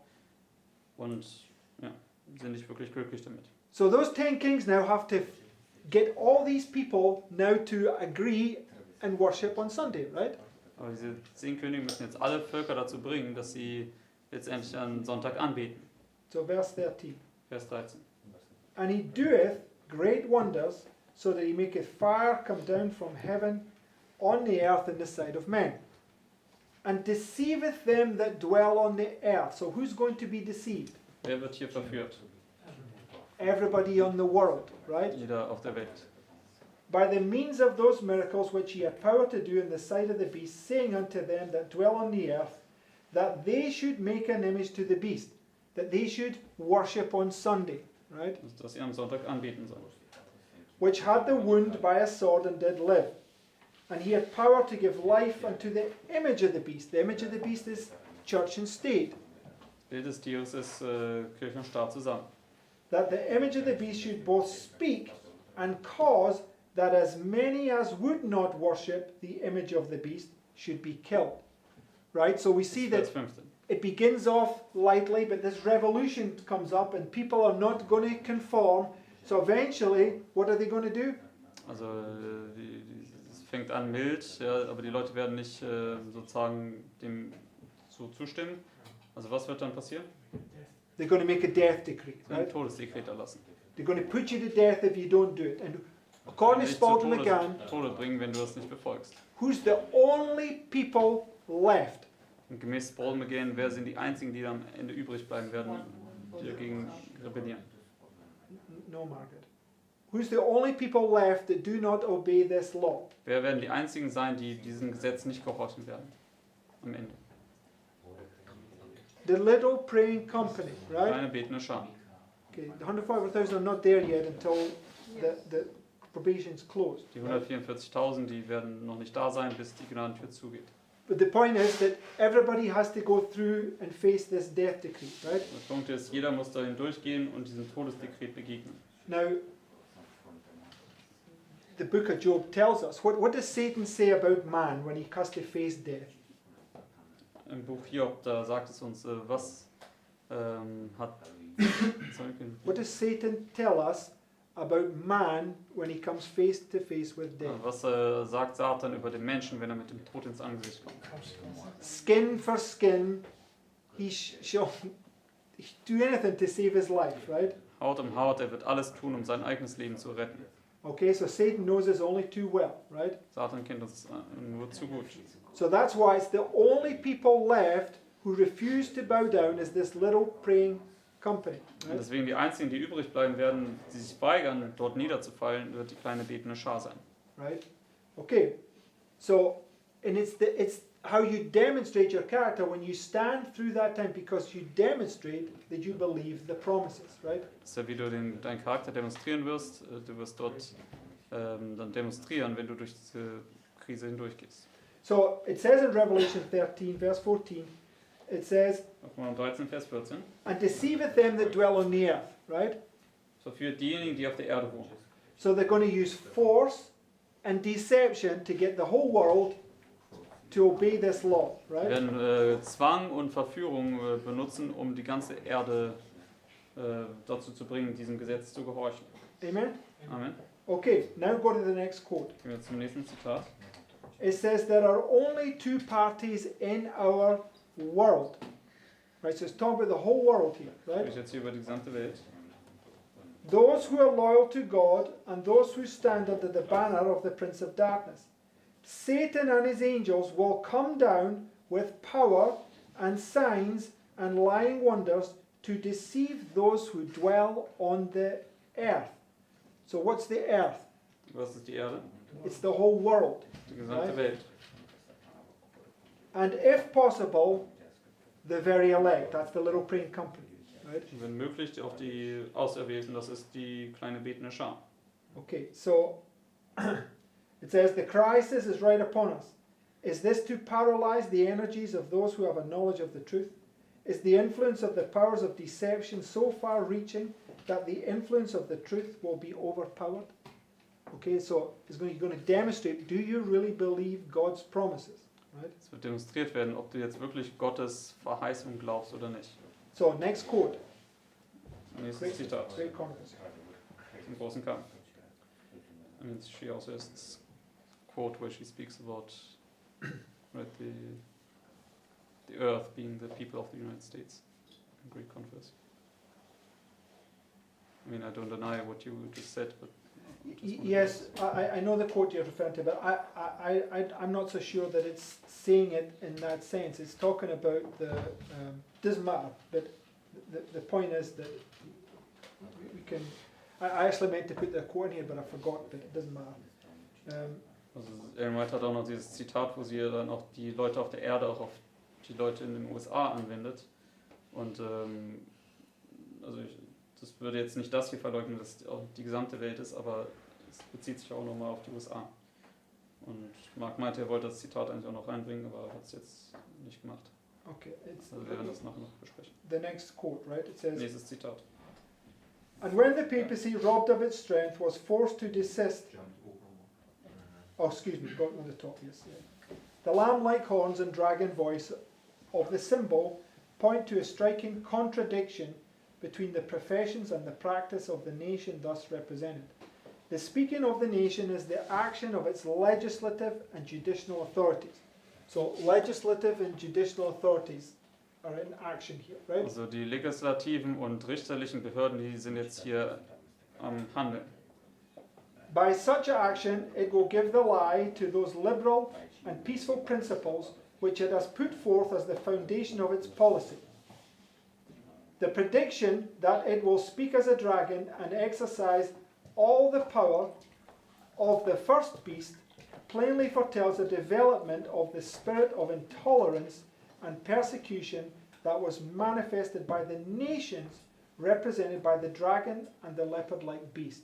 und ja, sind nicht wirklich glücklich damit. So those 10 kings now have to get all these people now to agree and worship on Sunday, right? Aber diese 10 Könige müssen jetzt alle Völker dazu bringen, dass sie letztendlich an Sonntag anbeten. So verse 13. Vers 13. And he doeth great wonders, so that he maketh fire come down from heaven on the earth in the sight of men, and deceiveth them that dwell on the earth. So who's going to be deceived? Wer wird hier verführt? Everybody on the world, right? Jeder auf der Welt. By the means of those miracles which he had power to do in the sight of the beast, saying unto them that dwell on the earth, that they should make an image to the beast, that they should worship on Sunday, right? Dass sie am Sonntag anbeten sollen. Which had the wound by a sword and did live. And he had power to give life unto the image of the beast. The image of the beast is church and state. Bild des Tieres ist Kirche und Staat zusammen. That the image of the beast should both speak and cause that as many as would not worship the image of the beast should be killed. Right? So we see Vers that 15. it begins off lightly, but this revolution comes up and people are not going to conform. So eventually, what are they going to do? Also es fängt an mild, ja, aber die Leute werden nicht sozusagen dem so zustimmen. Also was wird dann passieren? They're going to make a death decree. Sie werden ein Right? Todesdekret erlassen. They're going to put you to death if you don't do it. And according to Dich zu Spalding McGann, Tode bringen, wenn du das nicht befolgst. who's the only people left? Und gemäß Paul McGann, wer sind die einzigen, die am Ende übrig bleiben werden, die dagegen rebellieren? No, Margaret. Who's the only people left that do not obey this law? Wer werden die einzigen sein, die diesem Gesetz nicht gehorchen werden? Am Ende. The little praying company, right? Kleine betende Schar. Okay, the 144,000 are not there yet until the probation's closed. Die 144.000, die werden noch nicht da sein, bis die Gnadentür zugeht. But the point is that everybody has to go through and face this death decree, right? Der Punkt ist, jeder muss dahin durchgehen und diesem Todesdekret begegnen. Now, the book of Job tells us, what does Satan say about man when he has to face death? Im Buch Hiob, da sagt es uns, was hat... What does Satan tell us about man when he comes face to face with death? Was sagt Satan über den Menschen, wenn er mit dem Tod ins Angesicht kommt? Skin for skin, he shall do anything to save his life, right? Haut um Haut, er wird alles tun, um sein eigenes Leben zu retten. Okay, so Satan knows us only too well, right? Satan kennt uns nur zu gut. So that's why it's the only people left who refuse to bow down is this little praying company. Und Right? deswegen die Einzigen, die übrig bleiben werden, die sich weigern, dort niederzufallen, wird die kleine betende Schar sein. Right? Okay. So, and it's how you demonstrate your character when you stand through that time because you demonstrate that you believe the promises, right? Das ist ja, wie du deinen Charakter demonstrieren wirst. Du wirst dort dann demonstrieren, wenn du durch diese Krise hindurchgehst. So, it says in Revelation 13, verse 14, it says, Guck mal, 13, Vers 14. and deceiveth them that dwell on the earth, right? Verführt diejenigen, die auf der Erde wohnen. So they're going to use force and deception to get the whole world to obey this law, Wir right? werden Zwang und Verführung benutzen, um die ganze Erde dazu zu bringen, diesem Gesetz zu gehorchen. Amen? Amen. Okay, now go to the next quote. Gehen wir zum nächsten Zitat. It says there are only two parties in our world. Right, so it's talking about the whole world here, Ich right? spreche jetzt hier über die gesamte Welt. Those who are loyal to God and those who stand under the banner of the Prince of Darkness. Satan and his angels will come down with power and signs and lying wonders to deceive those who dwell on the earth. So what's the earth? Was ist die Erde? It's the whole world. Die gesamte Right. Welt. And if possible, the very elect. That's the little praying company. Right? Und wenn möglich auch die Auserwählten, das ist die kleine betende Schar. Okay, so it says the crisis is right upon us. Is this to paralyze the energies of those who have a knowledge of the truth? Is the influence of the powers of deception so far reaching that the influence of the truth will be overpowered? Okay, so you're going to demonstrate, do you really believe God's promises? Right? Es wird demonstriert werden, ob du jetzt wirklich Gottes Verheißung glaubst oder nicht. So, next quote. Nächstes Zitat. Great conference. Im großen Kampf. And she also has this quote where she speaks about right, the earth being the people of the United States. Great converse. I mean, I don't deny what you just said, but Yes, I know the quote you're referring to, but I'm not so sure that it's saying it in that sense. It's talking about the, doesn't matter, but the point is that we can, I actually meant to put the quote in here, but I forgot, but it doesn't matter. also Ellen White hat auch noch dieses Zitat, wo sie dann auch die Leute auf der Erde auch auf die Leute in den USA anwendet. Und also das würde jetzt nicht das hier verleugnen, dass es auch die gesamte Welt ist, aber es bezieht sich auch nochmal auf die USA. Und Mark meinte, er wollte das Zitat eigentlich auch noch reinbringen, aber er hat es jetzt nicht gemacht. Okay, it's Also wir werden das nachher noch besprechen. the next quote, right? It says, Nächstes Zitat. and when the papacy, robbed of its strength, was forced to desist. Oh, excuse me, got on the top, yes. Yeah. The lamb-like horns and dragon voice of the symbol point to a striking contradiction between the professions and the practice of the nation thus represented. The speaking of the nation is the action of its legislative and judicial authorities. So legislative and judicial authorities are in action here, right? Also die legislativen und richterlichen Behörden, die sind jetzt hier am Handeln. By such action, it will give the lie to those liberal and peaceful principles which it has put forth as the foundation of its policy. The prediction that it will speak as a dragon and exercise all the power of the first beast plainly foretells a development of the spirit of intolerance and persecution that was manifested by the nations represented by the dragon and the leopard-like beast.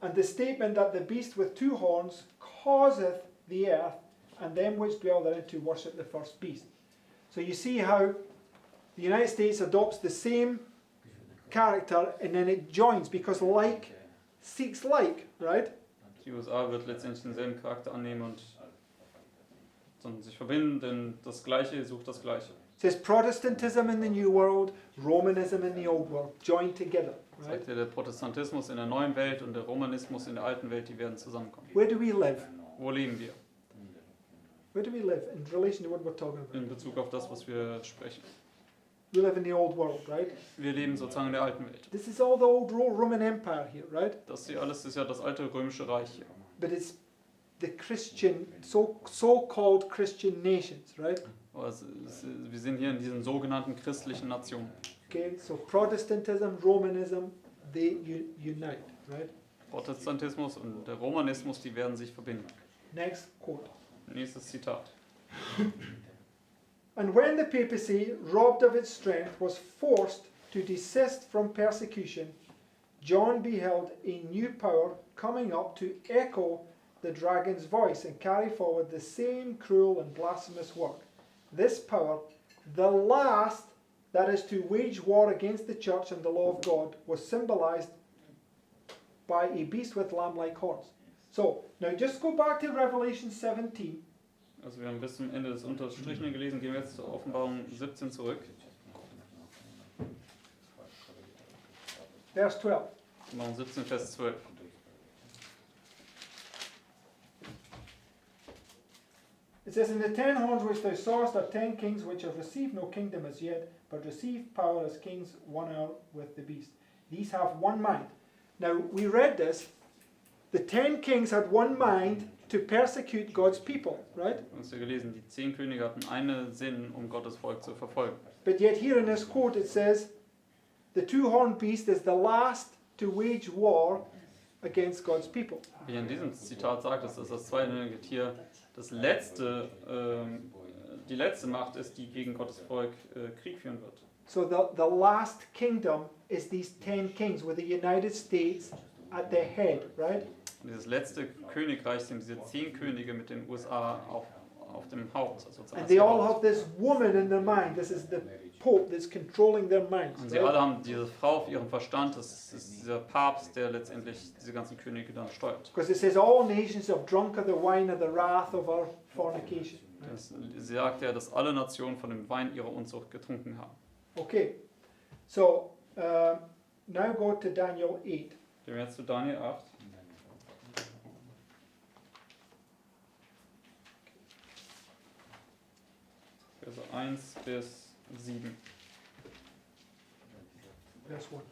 And the statement that the beast with two horns causeth the earth and them which dwell therein to worship the first beast. So you see how the United States adopts the same character and then it joins because like seeks like, right? Die USA wird letztendlich denselben Charakter annehmen und dann sich verbinden, denn das Gleiche sucht das Gleiche. It says Protestantism in the New World, Romanism in the Old World, join together, right? Sagt ja, der Protestantismus in der neuen Welt und der Romanismus in der alten Welt, die werden zusammenkommen. Where do we live? Wo leben wir? Where do we live in relation to what we're talking about? In Bezug auf das, was wir sprechen. We live in the old world, right? Wir leben sozusagen in der alten Welt. This is all the old Roman Empire here, right? Das hier alles ist ja das alte römische Reich hier. But it's the Christian, so-called Christian nations, right? Aber wir sind hier in diesen sogenannten christlichen Nationen. Okay, so Protestantism, Romanism, they unite, right? Protestantismus und der Romanismus, die werden sich verbinden. Next quote. Nächstes Zitat. And when the papacy, robbed of its strength, was forced to desist from persecution, John beheld a new power coming up to echo the dragon's voice and carry forward the same cruel and blasphemous work. This power, the last that is to wage war against the church and the law of God, was symbolized by a beast with lamb-like horns. So, now just go back to Revelation 17. Also wir haben bis zum Ende des Unterstrichenen gelesen, gehen wir jetzt zur Offenbarung 17 zurück. Verse 12. Offenbarung 17, Vers 12. It says, "In the 10 horns which thou sawest are 10 kings which have received no kingdom as yet, but receive power as kings 1 hour with the beast. These have one mind." Now, we read this. The 10 kings had one mind to persecute God's people, right? Wir haben es ja gelesen, die 10 Könige hatten einen Sinn, um Gottes Volk zu verfolgen. But yet here in this quote it says, the 2-horned beast is the last to wage war against God's people. Wie in diesem Zitat sagt es, dass das zweihörnige Tier das letzte, die letzte Macht ist, die gegen Gottes Volk Krieg führen wird. So the last kingdom is these 10 kings with the United States at their head, right? Und dieses letzte Königreich sind diese 10 Könige mit den USA auf dem Haupt. Sozusagen And they all have this woman in their mind. This is the Pope that's controlling their minds. Und sie alle haben diese Frau auf ihrem Verstand, das ist dieser Papst, der letztendlich diese ganzen Könige dann steuert. Because it says all nations have drunk of the wine of the wrath of our fornication. Sie sagt ja, dass alle Nationen von dem Wein ihrer Unzucht getrunken haben. Okay, so now go to Daniel 8. Gehen wir jetzt zu Daniel 8. Verse 1 bis 7. Verse 1.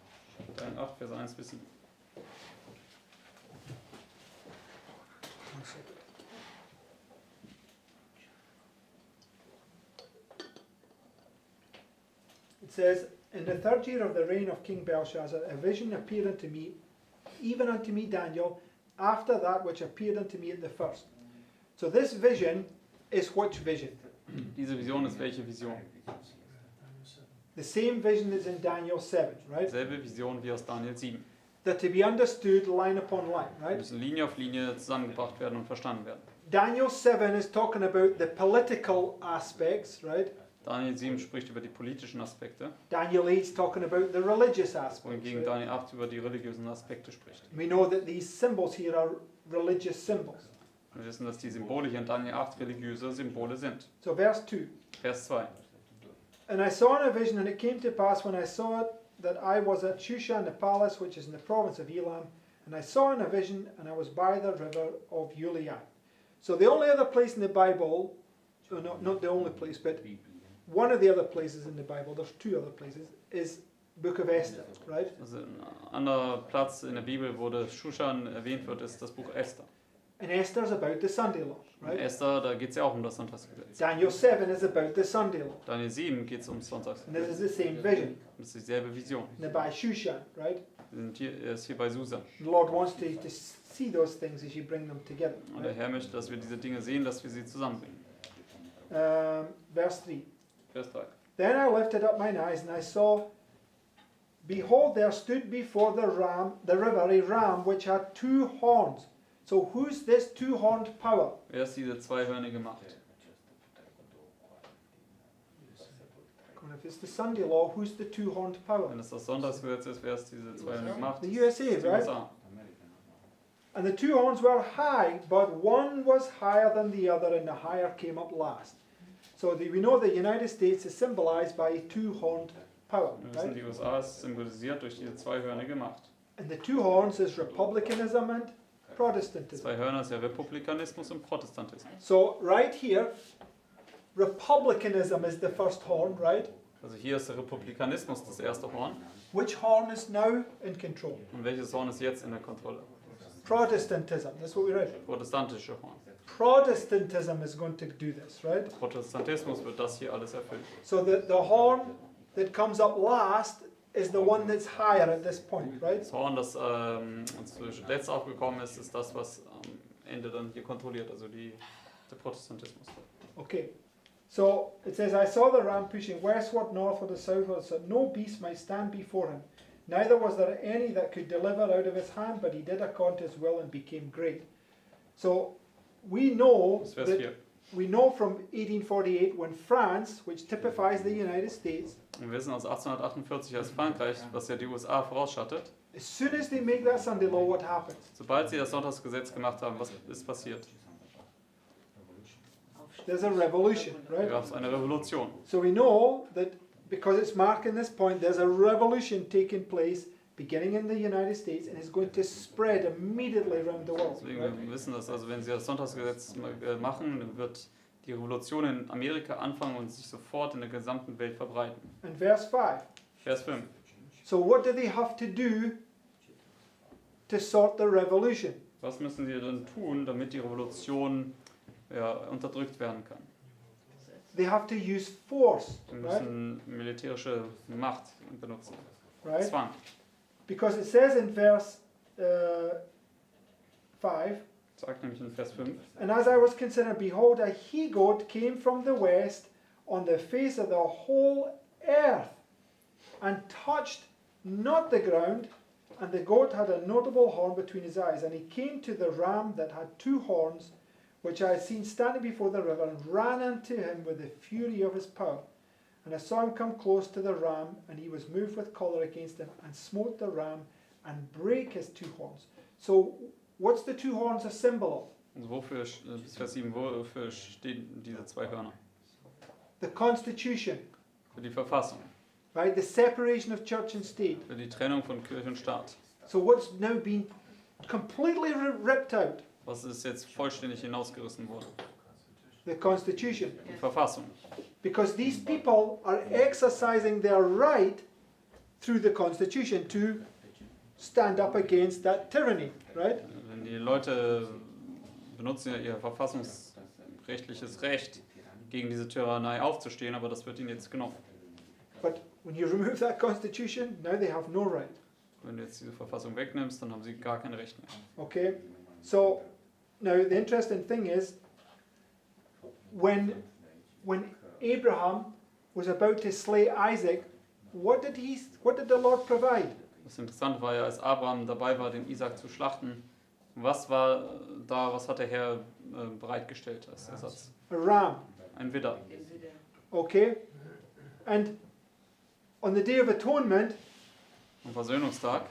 Daniel 8, Verse 1 bis 7. One second. It says, "In the 3rd year of the reign of King Belshazzar, a vision appeared unto me, even unto me Daniel, after that which appeared unto me at the first." So this vision is which vision? Diese Vision ist welche Vision? The same vision is in Daniel 7, right? Selbe Vision wie aus Daniel 7. That to be understood line upon line, Die right? müssen Linie auf Linie zusammengebracht werden und verstanden werden. Daniel 7 is talking about the political aspects, right? Daniel 7 spricht über die politischen Aspekte, Daniel 8 is talking about the religious aspects. wohingegen Right? Daniel 8 über die religiösen Aspekte spricht. We know that these symbols here are religious symbols. Wir wissen, dass die Symbole hier in Daniel 8 religiöse Symbole sind. So verse 2. Vers 2. "And I saw in a vision, and it came to pass when I saw it, that I was at Shushan the palace, which is in the province of Elam, and I saw in a vision, and I was by the river of Ulai." So the only other place in the Bible, oh, not the only place, but one of the other places in the Bible, there's 2 other places, is Book of Esther, right? Also ein anderer Platz in der Bibel, wo das Shushan erwähnt wird, ist das Buch Esther. And Esther's about the Sunday law, In right? Esther, da geht es ja auch um das Sonntagsgesetz. Daniel 7 is about the Sunday law. Daniel 7 geht es ums And this Sonntagsgesetz. is the same vision. Das ist dieselbe Vision. And they're by Shushan, right? Er ist hier bei Susa. The Lord wants to see those things as you bring them together. Und der Herr möchte, dass wir diese Dinge sehen, dass wir sie zusammenbringen. Verse 3. Vers 3. Then I lifted up mine eyes, and I saw, behold, there stood before the river a ram which had 2 horns. So who's this two-horned power? Wer ist diese zweihörnige Macht? And if it's the Sunday law, who's the two-horned power? Wenn es das Sonntagsgesetz ist, wer ist diese zweihörnige Macht? The Das USA, ist die right? USA. And the two horns were high, but one was higher than the other, and the higher came up last. So we know the United States is symbolized by a two-horned power, Wir wissen, right? die USA ist symbolisiert durch diese zweihörnige Macht. And the two horns is republicanism and Protestantism. Zwei Hörner ist ja Republikanismus und Protestantismus. So right here, republicanism is the first horn, right? Also hier ist der Republikanismus das erste Horn. Which horn is now in control? Und welches Horn ist jetzt in der Kontrolle? Protestantism. That's what we read. Protestantische Horn. Protestantism is going to do this, right? Protestantismus wird das hier alles erfüllen. So the horn that comes up last is the one that's higher at this point, right? Das Horn, das uns zuletzt aufgekommen ist, ist das, was am Ende dann hier kontrolliert, also der Protestantismus. Okay. So it says, I saw the ram pushing westward, northward, and southward, so that no beast might stand before him. Neither was there any that could deliver out of his hand, but he did according to his will and became great. So we know Das Vers that 4. we know from 1848 when France, which typifies the United States, Und wir wissen aus 1848 als Frankreich, was ja die USA vorausschattet, as soon as they make that Sunday law, what happens? sobald sie das Sonntagsgesetz gemacht haben, was ist passiert? There's a revolution, Da right? gab es eine Revolution. So we know that because it's marking this point, there's a revolution taking place beginning in the United States and it's going to spread immediately around the world. Deswegen Right? wir wissen das, also wenn sie das Sonntagsgesetz machen, dann wird die Revolution in Amerika anfangen und sich sofort in der gesamten Welt verbreiten. And verse 5. Vers 5. So what do they have to do to sort the revolution? Was müssen sie denn tun, damit die Revolution unterdrückt werden kann? They have to use force, Sie right? müssen militärische Macht benutzen. Right? Zwang. Because it says in verse 5, Sagt nämlich in Vers 5. and as I was considering, behold, a he-goat came from the west on the face of the whole earth, and touched not the ground, and the goat had a notable horn between his eyes. And he came to the ram that had two horns, which I had seen standing before the river, and ran unto him with the fury of his power. And I saw him come close to the ram, and he was moved with choler against him, and smote the ram, and brake his two horns. So, what's the two horns a symbol of? Und wofür, bis Vers 7, wofür stehen diese zwei Hörner? The Constitution, Für die Verfassung, right? The separation of church and state. für die Trennung von Kirche und Staat. So, what's now been completely ripped out? Was ist jetzt vollständig hinausgerissen worden? The Constitution. Die Verfassung. Because these people are exercising their right through the Constitution to stand up against that tyranny, right? Wenn die Leute benutzen ja ihr verfassungsrechtliches Recht, gegen diese Tyrannei aufzustehen, aber das wird ihnen jetzt genommen. But when you remove that Constitution, now they have no right. Wenn du jetzt diese Verfassung wegnimmst, dann haben sie gar kein Recht mehr. Okay? So, now the interesting thing is, when Abraham was about to slay Isaac, what did the Lord provide? Das Interessante war ja, als Abraham dabei war, den Isaac zu schlachten, was hat der Herr bereitgestellt als Ersatz? A ram. Ein Widder. Okay? And on the Day of Atonement, Am Versöhnungstag,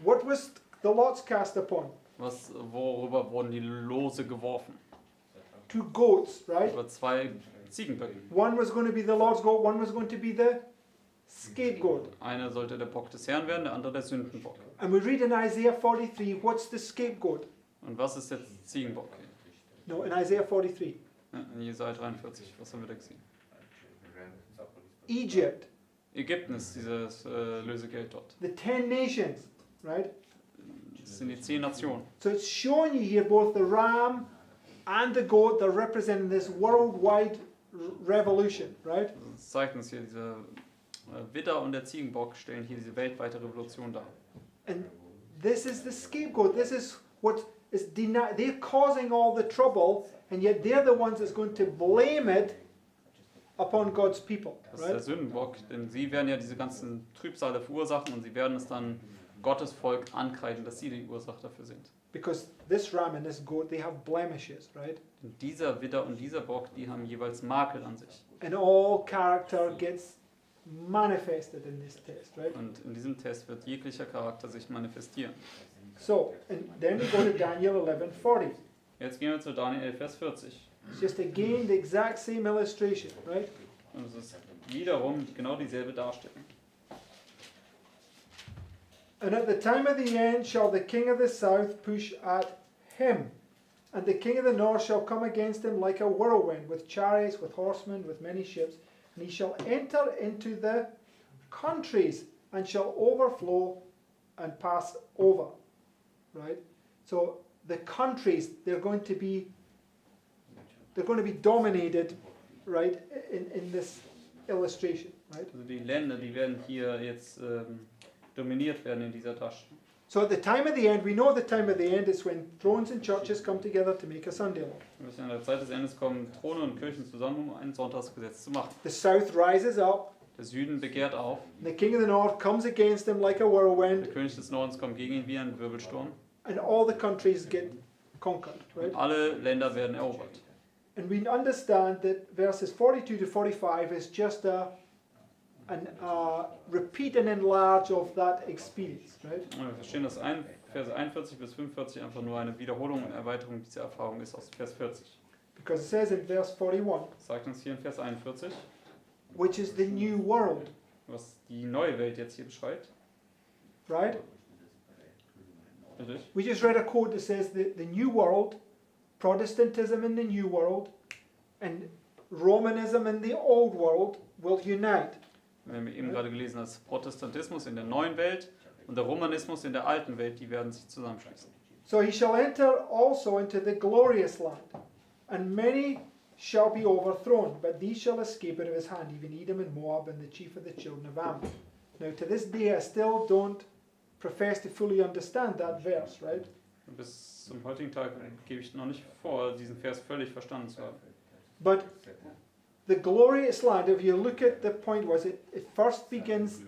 what was the lots cast upon? worüber wurden die Lose geworfen? Two goats, right? Über zwei Ziegenböcke. One was going to be the Lord's goat, one was going to be the scapegoat. Einer sollte der Bock des Herrn werden, der andere der Sündenbock. And we read in Isaiah 43, what's the scapegoat? Und was ist der Ziegenbock? No, in Isaiah 43. Ja, in Jesaja 43, was haben wir da gesehen? Egypt, Ägypten ist dieses Lösegeld dort. the 10 nations, right? Das sind die 10 Nationen. So it's showing you here both the ram and the goat, they're representing this worldwide revolution, right? Also das zeigt uns hier, diese Widder und der Ziegenbock stellen hier diese weltweite Revolution dar. And this is the scapegoat. This is what is denied. They're causing all the trouble, and yet they're the ones that's going to blame it upon God's people, Das ist der right? Sündenbock, denn sie werden ja diese ganzen Trübsale verursachen und sie werden es dann Gottes Volk ankreiden, dass sie die Ursache dafür sind. because this ram and this goat, they have blemishes, right? Und dieser Widder und dieser Bock, die haben jeweils Makel an sich. And all character gets manifested in this test, right? Und in diesem Test wird jeglicher Charakter sich manifestieren. So, and then we go to Daniel 11:40. Jetzt gehen wir zu Daniel 11, Vers 40. It's just again the exact same illustration, right? Und es ist wiederum genau dieselbe Darstellung. And at the time of the end shall the king of the south push at him, and the king of the north shall come against him like a whirlwind, with chariots, with horsemen, with many ships, and he shall enter into the countries, and shall overflow and pass over. Right? So the countries, they're going to be dominated, right, in this illustration, right? Also die Länder, die werden hier jetzt dominiert werden in dieser Tasche. So at the time of the end, we know the time of the end is when thrones and churches come together to make a Sunday law. Wir müssen in der Zeit des Endes kommen Throne und Kirchen zusammen, um ein Sonntagsgesetz zu machen. The south rises up, Der Süden begehrt auf, and the king of the north comes against him like a whirlwind, der König des Nordens kommt gegen ihn wie ein Wirbelsturm and all the countries get conquered, right? und alle Länder werden erobert. And we understand that verses 42 to 45 is just a repeat and enlarge of that experience, right? Und wir verstehen, dass Verse 41 bis 45 einfach nur eine Wiederholung und Erweiterung dieser Erfahrung ist aus Vers 40. Because it says in verse 41, Das sagt uns hier in Vers 41, which is the new world, was die neue Welt jetzt hier beschreibt. right? Richtig? We just read a quote that says that the new world, Protestantism in the new world, and Romanism in the old world will unite. Wir haben eben gerade gelesen, dass Protestantismus in der neuen Welt und der Romanismus in der alten Welt, die werden sich zusammenschließen. So he shall enter also into the glorious land, and many shall be overthrown, but these shall escape out of his hand, even Edom and Moab and the chief of the children of Ammon. Now to this day I still don't profess to fully understand that verse, right? Und bis zum heutigen Tag gebe ich noch nicht vor, diesen Vers völlig verstanden zu haben. But the glorious land, if you look at the point, was it first begins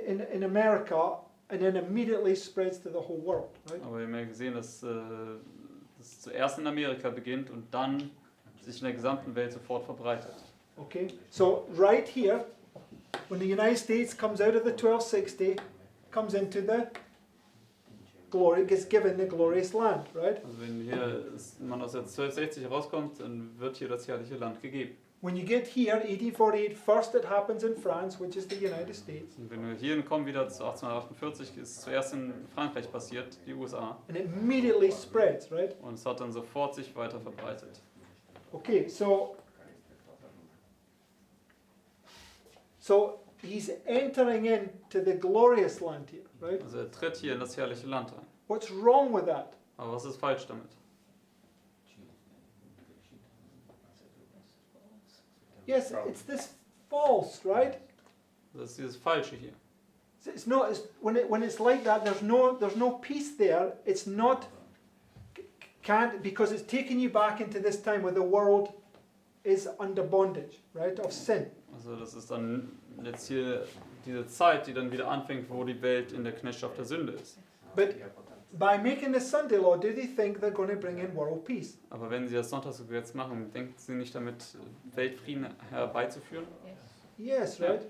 in America and then immediately spreads to the whole world, right? Aber wir haben ja gesehen, dass das zuerst in Amerika beginnt und dann sich in der gesamten Welt sofort verbreitet. Okay, so right here, when the United States comes out of the 1260, comes into the glory, gets given the glorious land, right? Also wenn hier man aus der 1260 rauskommt, dann wird hier das herrliche Land gegeben. When you get here, 1848, first it happens in France, which is the United States, Und wenn wir hierhin kommen, wieder zu 1848, ist es zuerst in Frankreich passiert, die USA. and it immediately spreads, right? Und es hat dann sofort sich weiter verbreitet. Okay, so he's entering into the glorious land here, right? Also er tritt hier in das herrliche Land ein. What's wrong with that? Aber was ist falsch damit? Yes, it's this false, right? Das ist dieses Falsche hier. It's not. When it's like that, there's no peace there. It's not can't because it's taking you back into this time where the world is under bondage, right, of sin. Also das ist dann jetzt hier diese Zeit, die dann wieder anfängt, wo die Welt in der Knechtschaft der Sünde ist. But by making the Sunday law, do they think they're going to bring in world peace? Aber wenn sie das Sonntagsgesetz machen, denken sie nicht damit, Weltfrieden herbeizuführen? Yes, right.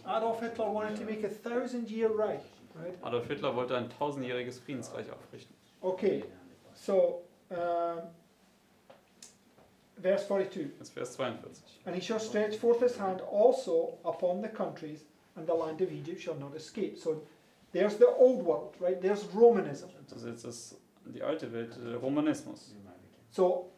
Adolf Hitler wanted to make 1,000-year Reich, right? Adolf Hitler wollte ein 1000-jähriges Friedensreich aufrichten. Okay, so verse 42. Jetzt Vers 42. And he shall stretch forth his hand also upon the countries, and the land of Egypt shall not escape. So there's the old world, right? There's Romanism. Das ist jetzt die alte Welt, der Romanismus. So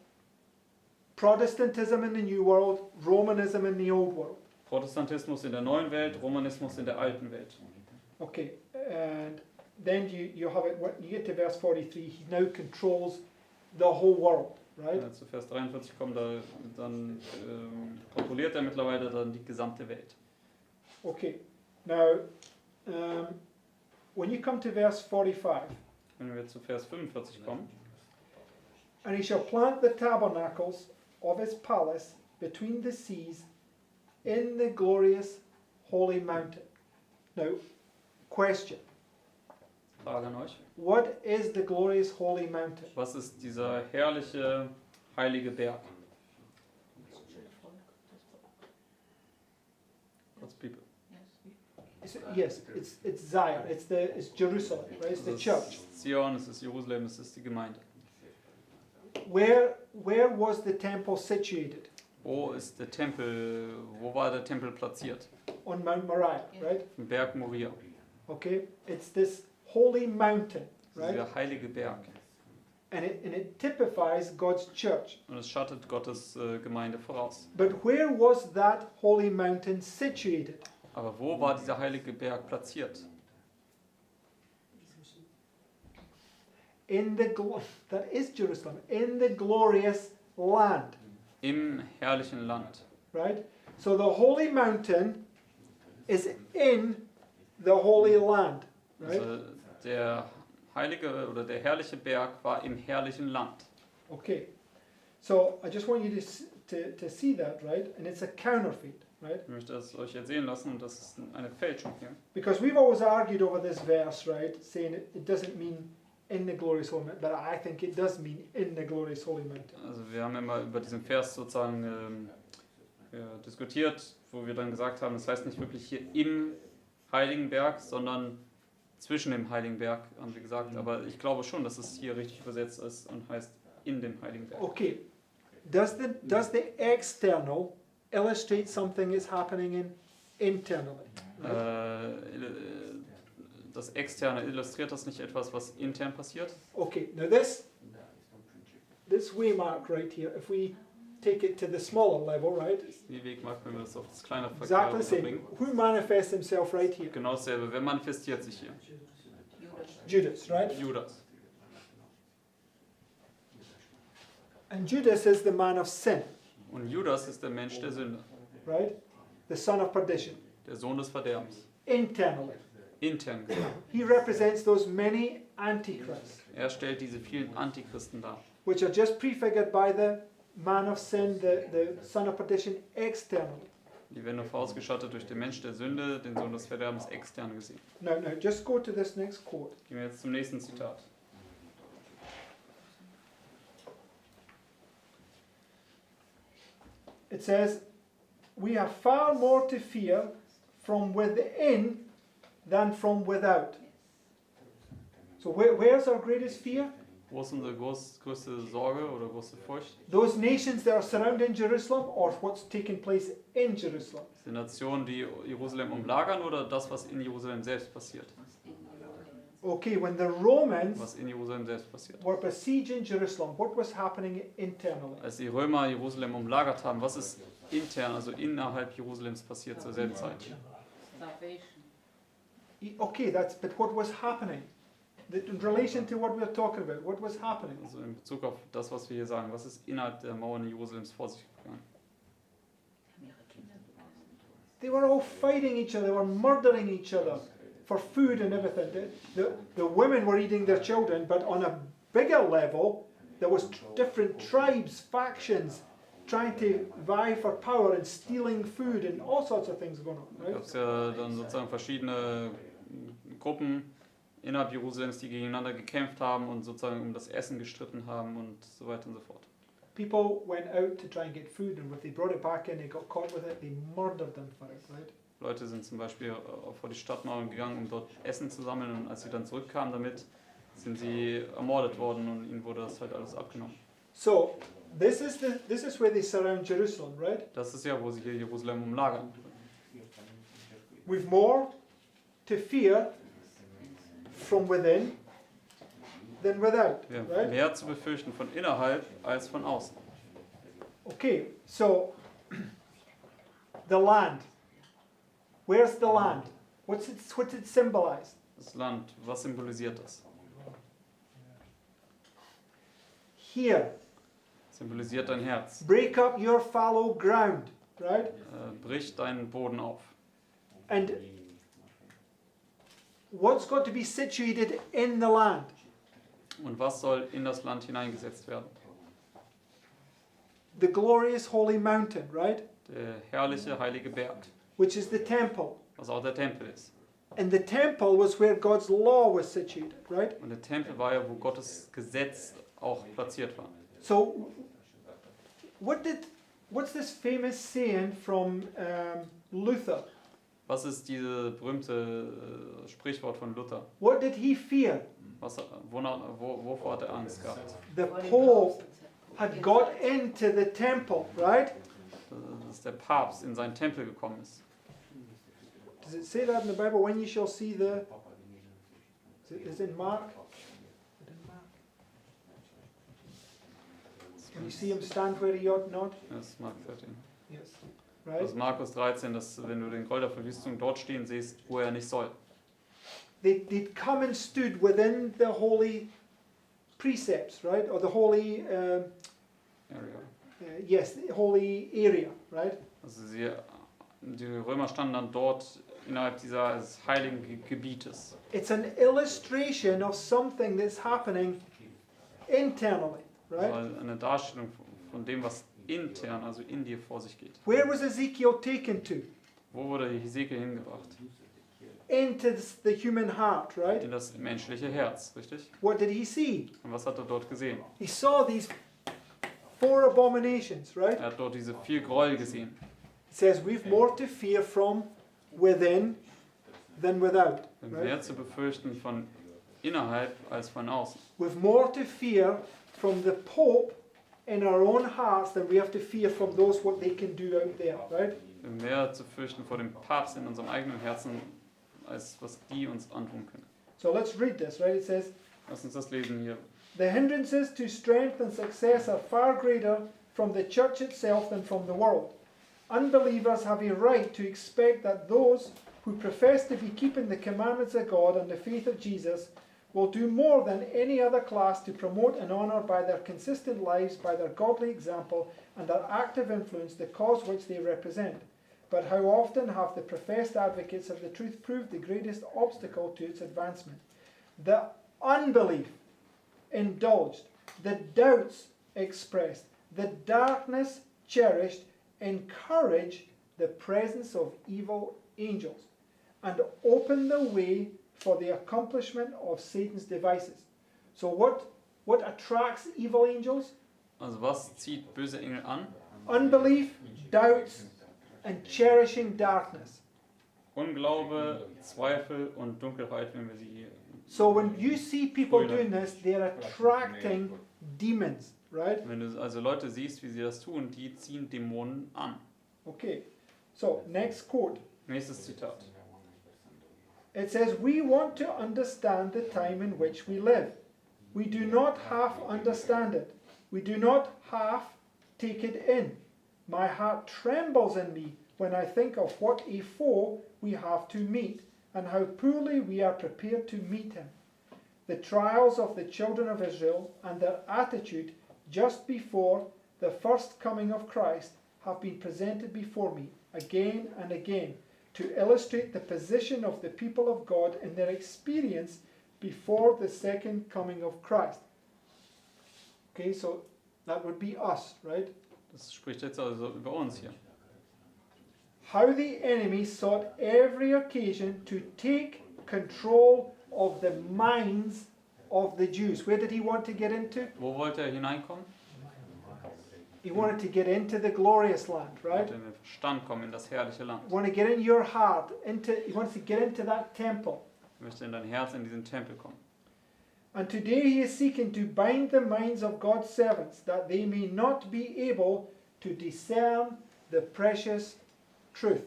Protestantism in the new world, Romanism in the old world. Protestantismus in der neuen Welt, Romanismus in der alten Welt. Okay, and then you have it. When you get to verse 43, he now controls the whole world, right? Wenn wir zu Vers 43 kommen, dann kontrolliert er mittlerweile dann die gesamte Welt. Okay, now when you come to verse 45, Wenn wir zu Vers 45 kommen, and he shall plant the tabernacles of his palace between the seas in the glorious holy mountain. Now, question. Frage an euch. What is the glorious holy mountain? Was ist dieser herrliche, heilige Berg? God's people. Yes, it's Zion. It's Jerusalem, right? It's the Es church. ist Zion, es ist Jerusalem, es ist die Gemeinde. Where was the temple situated? Wo ist der Tempel, wo war der Tempel platziert? On Mount Moriah, right? Im Berg Moria. Okay, it's this holy mountain, Das ist right? der heilige Berg. And it typifies God's church. Und es schattet Gottes Gemeinde voraus. But where was that holy mountain situated? Aber wo war dieser heilige Berg platziert? That is Jerusalem, in the glorious land, Im herrlichen Land. right? So the holy mountain is in the holy land, right? Also der heilige oder der herrliche Berg war im herrlichen Land. Okay. So I just want you to see that, right? And it's a counterfeit, right? Ich möchte das euch jetzt sehen lassen und das ist eine Fälschung hier. Because we've always argued over this verse, right? Saying it doesn't mean in the glorious holy mountain, but I think it does mean in the glorious holy mountain. Also wir haben immer über diesen Vers sozusagen diskutiert, wo wir dann gesagt haben, das heißt nicht wirklich hier im heiligen Berg, sondern zwischen dem heiligen Berg, haben wir gesagt. Aber ich glaube schon, dass es hier richtig übersetzt ist und heißt in dem heiligen Berg. Okay. Does the external illustrate something is happening internally? Right? Das Externe, illustriert das nicht etwas, was intern passiert? Okay. Now this waymark right here, if we take it to the smaller level, right? Die Wegmark, wenn wir das auf das kleine Exactly the same. bringen. Who manifests himself right here? Genau dasselbe. Wer manifestiert sich hier? Judas, right? Judas. And Judas is the man of sin, Und Judas ist der Mensch der Sünde, right? The son of perdition. der Sohn des Verderbens. Internally. Intern gesehen. He represents those many antichrists, Er stellt diese vielen Antichristen dar, which are just prefigured by the man of sin, the son of perdition, externally. die werden nur vorausgeschattet durch den Mensch der Sünde, den Sohn des Verderbens, extern gesehen. Now, just go to this next quote. Gehen wir jetzt zum nächsten Zitat. It says, "We have far more to fear from within than from without." So where's our greatest fear? Wo ist unsere größte Sorge oder größte Furcht? Those nations that are surrounding Jerusalem, or what's taking place in Jerusalem? Die Nationen, die Jerusalem umlagern oder das, was in Jerusalem selbst passiert? Okay, when the Romans Was in Jerusalem selbst passiert. were besieging Jerusalem, what was happening internally? Als die Römer Jerusalem umlagert haben, was ist intern, also innerhalb Jerusalems passiert zur selben Zeit? Okay, but what was happening? In relation to what we're talking about, what was happening? Also in Bezug auf das, was wir hier sagen, was ist innerhalb der Mauern Jerusalems vor sich gegangen? They were all fighting each other, they were murdering each other for food and everything. The women were eating their children, but on a bigger level, there was different tribes, factions, trying to vie for power and stealing food and all sorts of things going on, Da right? gab es ja dann sozusagen verschiedene Gruppen innerhalb Jerusalems, die gegeneinander gekämpft haben und sozusagen um das Essen gestritten haben und so weiter und so fort. People went out to try and get food, and if they brought it back in, they got caught with it, they murdered them for it, right? Leute sind zum Beispiel auch vor die Stadtmauern gegangen, um dort Essen zu sammeln, und als sie dann zurückkamen damit, sind sie ermordet worden und ihnen wurde das halt alles abgenommen. So this is where they surround Jerusalem, right? Das ist ja, wo sie hier Jerusalem umlagern. We've more to fear from within than without, Wir haben right? mehr zu befürchten von innerhalb als von außen. Okay, so the land. Where's the land? What's it symbolize? Das Land, was symbolisiert das? Here. Symbolisiert dein Herz. Break up your fallow ground, right? Brich deinen Boden auf. And what's got to be situated in the land? Und was soll in das Land hineingesetzt werden? The glorious holy mountain, right? Der herrliche, heilige Berg, Which is the temple. was auch der Tempel ist. And the temple was where God's law was situated, right? Und der Tempel war ja, wo Gottes Gesetz auch platziert war. So, what's this famous saying from Luther? Was ist dieses berühmte Sprichwort von Luther? What did he fear? Wovor hat er Angst gehabt? The Pope had got into the temple, right? Dass der Papst in seinen Tempel gekommen ist. Does it say that in the Bible? When you shall see the... Is it in Mark? Is it in Mark? When you see him stand where he ought not? Das ist Mark 13. Yes. Das Right? ist Markus 13, dass wenn du den Gräuel der Verwüstung dort stehen siehst, wo er nicht soll. They'd come and stood within the holy precepts, right? Or the holy... Area. yes, the holy area, right? Also die Römer standen dann dort innerhalb dieses heiligen Gebietes. It's an illustration of something that's happening internally, right? Also eine Darstellung von dem, was intern, also in dir vor sich geht. Where was Ezekiel taken to? Wo wurde Hesekiel hingebracht? Into the human heart, right? In das menschliche Herz, richtig? What did he see? Und was hat er dort gesehen? He saw these 4 abominations, right? Er hat dort diese 4 Gräuel gesehen. It says we've more to fear from within than without, right? Mehr zu befürchten von innerhalb als von außen. We've more to fear from the Pope in our own hearts than we have to fear from those what they can do out there, right? Mehr zu fürchten vor dem Papst in unserem eigenen Herzen, als was die uns antun können. So let's read this, right? It says, Lass uns das lesen hier. the hindrances to strength and success are far greater from the church itself than from the world. Unbelievers have a right to expect that those who profess to be keeping the commandments of God and the faith of Jesus will do more than any other class to promote and honour by their consistent lives, by their godly example, and their active influence the cause which they represent. But how often have the professed advocates of the truth proved the greatest obstacle to its advancement? The unbelief indulged, the doubts expressed, the darkness cherished, encourage the presence of evil angels and open the way for the accomplishment of Satan's devices. So what attracts evil angels? Also was zieht böse Engel an? Unbelief, doubts, and cherishing darkness. Unglaube, Zweifel und Dunkelheit, wenn wir sie hier. So when you see people doing this, they're attracting demons, right? Wenn du also Leute siehst, wie sie das tun, die ziehen Dämonen an. Okay, so next quote. Nächstes Zitat. It says, we want to understand the time in which we live. We do not half understand it. We do not half take it in. My heart trembles in me when I think of what a foe we have to meet and how poorly we are prepared to meet him. The trials of the children of Israel and their attitude just before the first coming of Christ have been presented before me again and again to illustrate the position of the people of God in their experience before the second coming of Christ. Okay, so that would be us, right? Das spricht jetzt also über uns hier. How the enemy sought every occasion to take control of the minds of the Jews. Where did he want to get into? Wo wollte er hineinkommen? He wanted to get into the glorious land, Er right? wollte in den Verstand kommen, in das herrliche Land. Want to get in your heart, he wants to get into that temple. Er möchte in dein Herz, in diesen Tempel kommen. And today he is seeking to bind the minds of God's servants that they may not be able to discern the precious truth.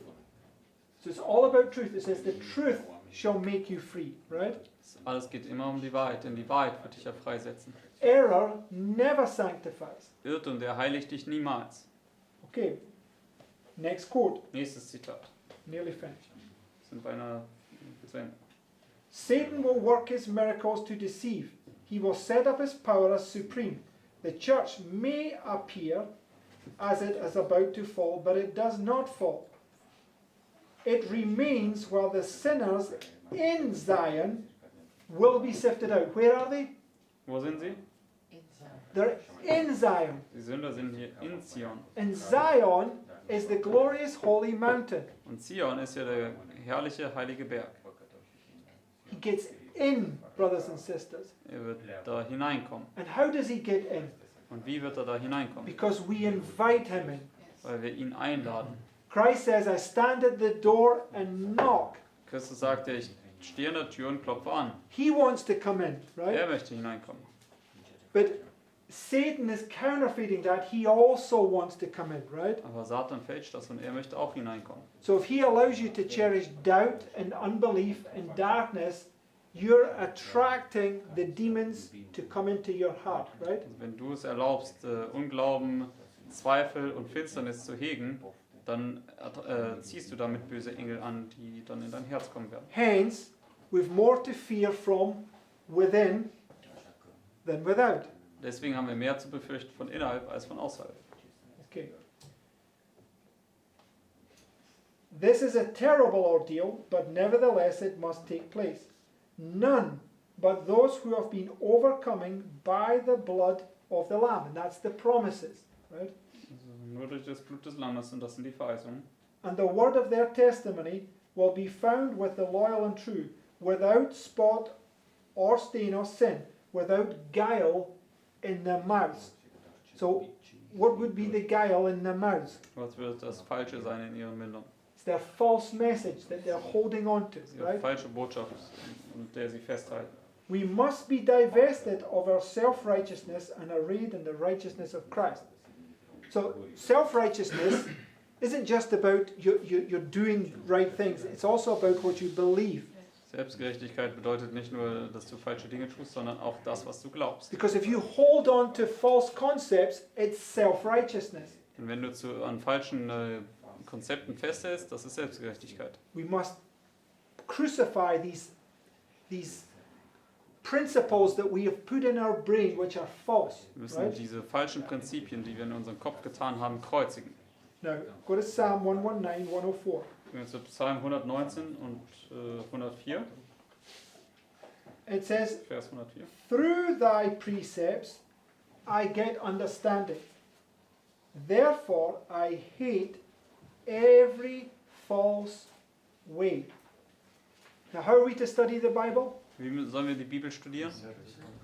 So it's all about truth. It says the truth shall make you free, right? Alles geht immer um die Wahrheit, denn die Wahrheit wird dich ja freisetzen. Error never sanctifies. Irrtum, der heiligt dich niemals. Okay, next quote. Nächstes Zitat. Nearly finished. Sind beinahe zu Ende. Satan will work his miracles to deceive. He will set up his power as supreme. The church may appear as it is about to fall, but it does not fall. It remains while the sinners in Zion will be sifted out. Where are they? Wo sind sie? They're in Zion. Die Sünder sind hier in Zion. And Zion is the glorious holy mountain. Und Zion ist ja der herrliche, heilige Berg. He gets in, brothers and sisters. Er wird da hineinkommen. And how does he get in? Und wie wird er da hineinkommen? Because we invite him in. Weil wir ihn einladen. Christ says, I stand at the door and knock. Christus sagte, ich stehe an der Tür und klopfe an. He wants to come in, right? Er möchte hineinkommen. But Satan is counterfeiting that. He also wants to come in, right? Aber Satan fälscht das und er möchte auch hineinkommen. So if he allows you to cherish doubt and unbelief and darkness, you're attracting the demons to come into your heart, right? Also wenn du es erlaubst, Unglauben, Zweifel und Finsternis zu hegen, dann ziehst du damit böse Engel an, die dann in dein Herz kommen werden. Hence, we've more to fear from within than without. Deswegen haben wir mehr zu befürchten von innerhalb als von außerhalb. Okay. This is a terrible ordeal, but nevertheless it must take place. None but those who have been overcoming by the blood of the Lamb. And that's the promises, right? Also nur durch das Blut des Lammes, und das sind die Verheißungen. And the word of their testimony will be found with the loyal and true, without spot or stain or sin, without guile in their mouths. So, what would be the guile in their mouths? Was wird das Falsche sein in ihren Mündern? It's their false message that they're holding on to, Ihre right? falsche Botschaft, mit der sie festhalten. We must be divested of our self-righteousness and arrayed in the righteousness of Christ. So, self-righteousness isn't just about you're doing right things, it's also about what you believe. Selbstgerechtigkeit bedeutet nicht nur, dass du falsche Dinge tust, sondern auch das, was du glaubst. Because if you hold on to false concepts, it's self-righteousness. Und wenn du an falschen Konzepten festhältst, das ist Selbstgerechtigkeit. We must crucify these principles that we have put in our brain which are false. Wir müssen Right? diese falschen Prinzipien, die wir in unserem Kopf getan haben, kreuzigen. Now, go to Psalm 119, 104. Gehen wir zu Psalm 119 und 104, It says, Vers 104. through thy precepts I get understanding. Therefore I hate every false way. Now, how are we to study the Bible? Wie sollen wir die Bibel studieren?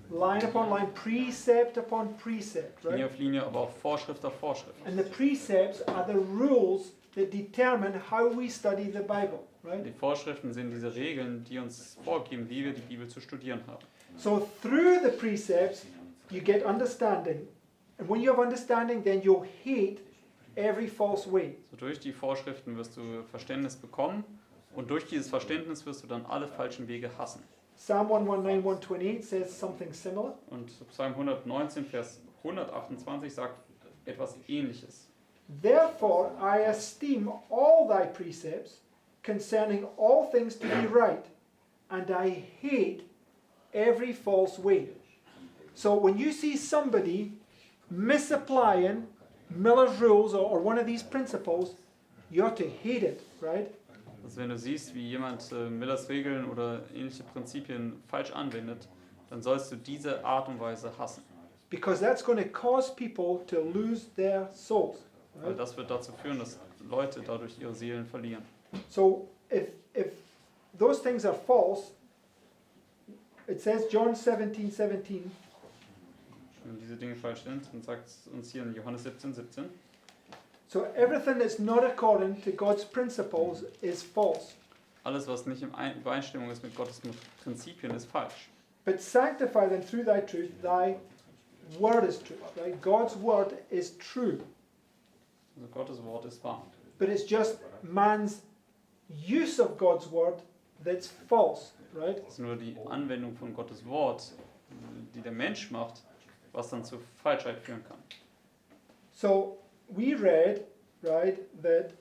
Line upon line, precept upon precept, Linie right? auf Linie, aber auch Vorschrift auf Vorschrift. And the precepts are the rules that determine how we study the Bible, right? Die Vorschriften sind diese Regeln, die uns vorgeben, wie wir die Bibel zu studieren haben. So through the precepts, you get understanding. And when you have understanding, then you'll hate every false way. So durch die Vorschriften wirst du Verständnis bekommen und durch dieses Verständnis wirst du dann alle falschen Wege hassen. Psalm 119, 128 says something similar. Und Psalm 119, Vers 128 sagt etwas Ähnliches. Therefore I esteem all thy precepts concerning all things to be right, and I hate every false way. So when you see somebody misapplying Miller's rules or one of these principles, you ought to hate it, right? Also wenn du siehst, wie jemand Millers Regeln oder ähnliche Prinzipien falsch anwendet, dann sollst du diese Art und Weise hassen. Because that's going to cause people to lose their souls. Weil Right? das wird dazu führen, dass Leute dadurch ihre Seelen verlieren. So if those things are false, it says John 17:17. Wenn diese Dinge falsch sind, dann sagt es uns hier in Johannes 17, 17. So everything that's not according to God's principles is false. Alles, was nicht in Übereinstimmung ist mit Gottes Prinzipien, ist falsch. But sanctify them through thy truth. Thy word is truth. Right? God's word is true. Also Gottes Wort ist wahr. But it's just man's use of God's word that's false. Right? Es ist nur die Anwendung von Gottes Wort, die der Mensch macht, was dann zur Falschheit führen kann. So we read, right, that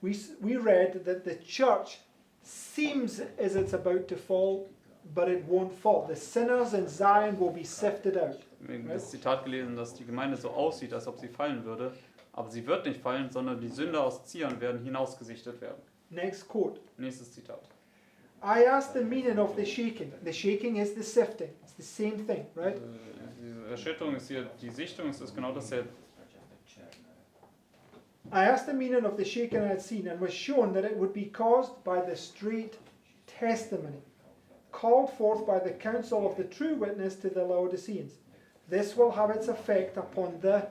we read that the church seems as it's about to fall, but it won't fall. The sinners in Zion will be sifted out. Wir haben das Zitat gelesen, dass die Gemeinde so aussieht, als ob sie fallen würde, aber sie wird nicht fallen, sondern die Sünder aus Zion werden hinausgesichtet werden. Next quote. Nächstes Zitat. I asked the meaning of the shaking. The shaking is the sifting. It's the same thing, right? Diese Erschütterung ist hier die Sichtung, es ist genau dasselbe. I asked the meaning of the shaking I had seen and was shown that it would be caused by the straight testimony, called forth by the counsel of the true witness to the Laodiceans. This will have its effect upon the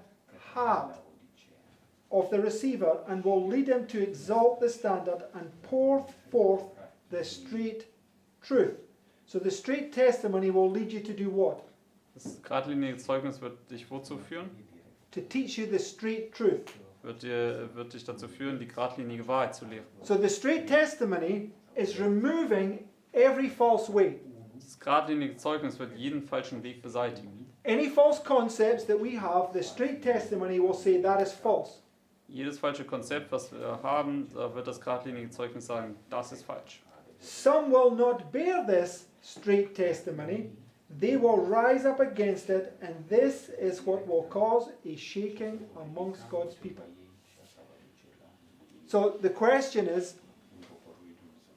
heart of the receiver and will lead him to exalt the standard and pour forth the straight truth. So the straight testimony will lead you to do what? Das geradlinige Zeugnis wird dich wozu führen? To teach you the straight truth. Wird dich dazu führen, die geradlinige Wahrheit zu lehren. So the straight testimony is removing every false way. Das geradlinige Zeugnis wird jeden falschen Weg beseitigen. Any false concepts that we have, the straight testimony will say that is false. Jedes falsche Konzept, was wir haben, da wird das geradlinige Zeugnis sagen, das ist falsch. Some will not bear this straight testimony. They will rise up against it, and this is what will cause a shaking amongst God's people. So the question is,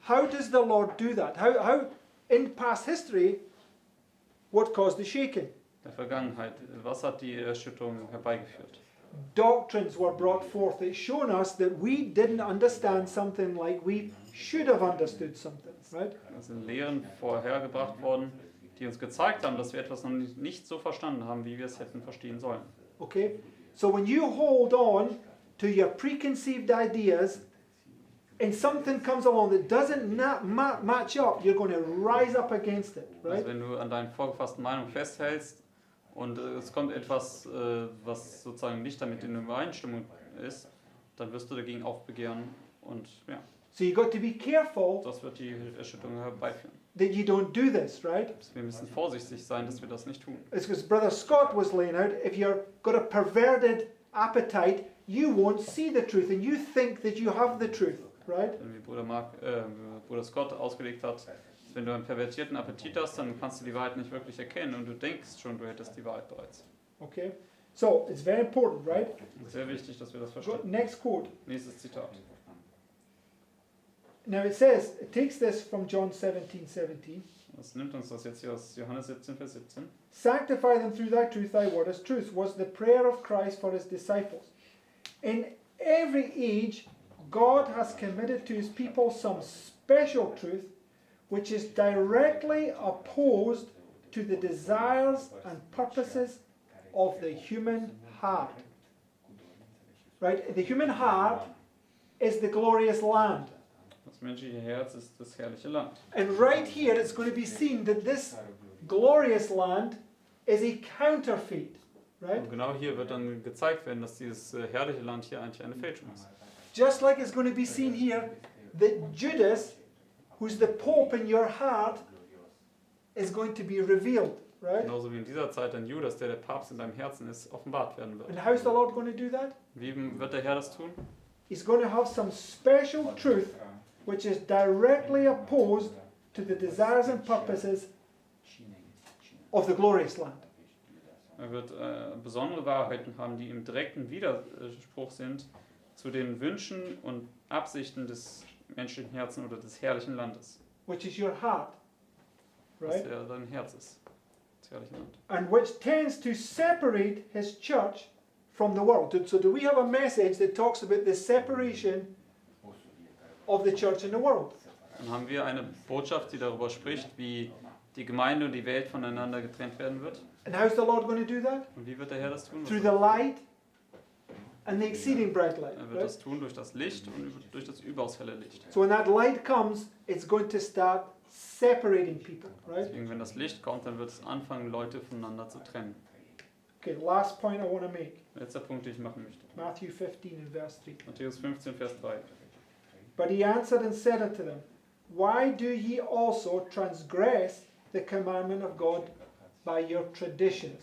how does the Lord do that? How in past history, what caused the shaking? In der Vergangenheit, was hat die Erschütterung herbeigeführt? Doctrines were brought forth that shown us that we didn't understand something like we should have understood something, right? Es sind Lehren vorhergebracht worden, die uns gezeigt haben, dass wir etwas noch nicht so verstanden haben, wie wir es hätten verstehen sollen. Okay? So when you hold on to your preconceived ideas and something comes along that doesn't match up, you're going to rise up against it, right? Also wenn du an deinen vorgefassten Meinungen festhältst und es kommt etwas, was sozusagen nicht damit in Übereinstimmung ist, dann wirst du dagegen aufbegehren und ja, So you got to be careful das wird die Erschütterung herbeiführen. that you don't do this, right? Wir müssen vorsichtig sein, dass wir das nicht tun. It's because Brother Scott was laying out, if you've got a perverted appetite, you won't see the truth and you think that you have the truth, right? Denn wie Bruder Scott ausgelegt hat, wenn du einen pervertierten Appetit hast, dann kannst du die Wahrheit nicht wirklich erkennen und du denkst schon, du hättest die Wahrheit bereits. Okay? So it's very important, right? Sehr wichtig, dass wir das Go, verstehen. next quote. Nächstes Zitat. Now it says, it takes this from John 17:17. Was nimmt uns das jetzt hier aus Johannes 17, Vers 17? Sanctify them through thy truth, thy word is truth, was the prayer of Christ for his disciples. In every age, God has committed to his people some special truth which is directly opposed to the desires and purposes of the human heart. Right? The human heart is the glorious land. Das menschliche Herz ist das herrliche Land. And right here it's going to be seen that this glorious land is a counterfeit. Right? Und genau hier wird dann gezeigt werden, dass dieses herrliche Land hier eigentlich eine Fälschung ist. Just like it's going to be seen here that Judas, who's the Pope in your heart, is going to be revealed. Right? Genauso wie in dieser Zeit ein Judas, der Papst in deinem Herzen ist, offenbart werden wird. And how's the Lord going to do that? Wie wird der Herr das tun? He's going to have some special truth which is directly opposed to the desires and purposes of the glorious land. Er wird besondere Wahrheiten haben, die im direkten Widerspruch sind zu den Wünschen und Absichten des menschlichen Herzens oder des herrlichen Landes. Which is your heart. Was Right? ja dein Herz ist. Das herrliche Land. And which tends to separate his church from the world. So do we have a message that talks about the separation of the church and the world? Dann haben wir eine Botschaft, die darüber spricht, wie die Gemeinde und die Welt voneinander getrennt werden wird. And how's the Lord going to do that? Und wie wird der Herr das tun? Through the light and the exceeding bright light. Er wird Right? das tun durch das Licht und durch das überaus helle Licht. So when that light comes, it's going to start separating people. Right? Deswegen, wenn das Licht kommt, dann wird es anfangen, Leute voneinander zu trennen. Okay, last point I want to make. Letzter Punkt, den ich machen möchte. Matthew 15 and verse 3. Matthäus 15, Vers 3. But he answered and said unto them, Why do ye also transgress the commandment of God by your traditions?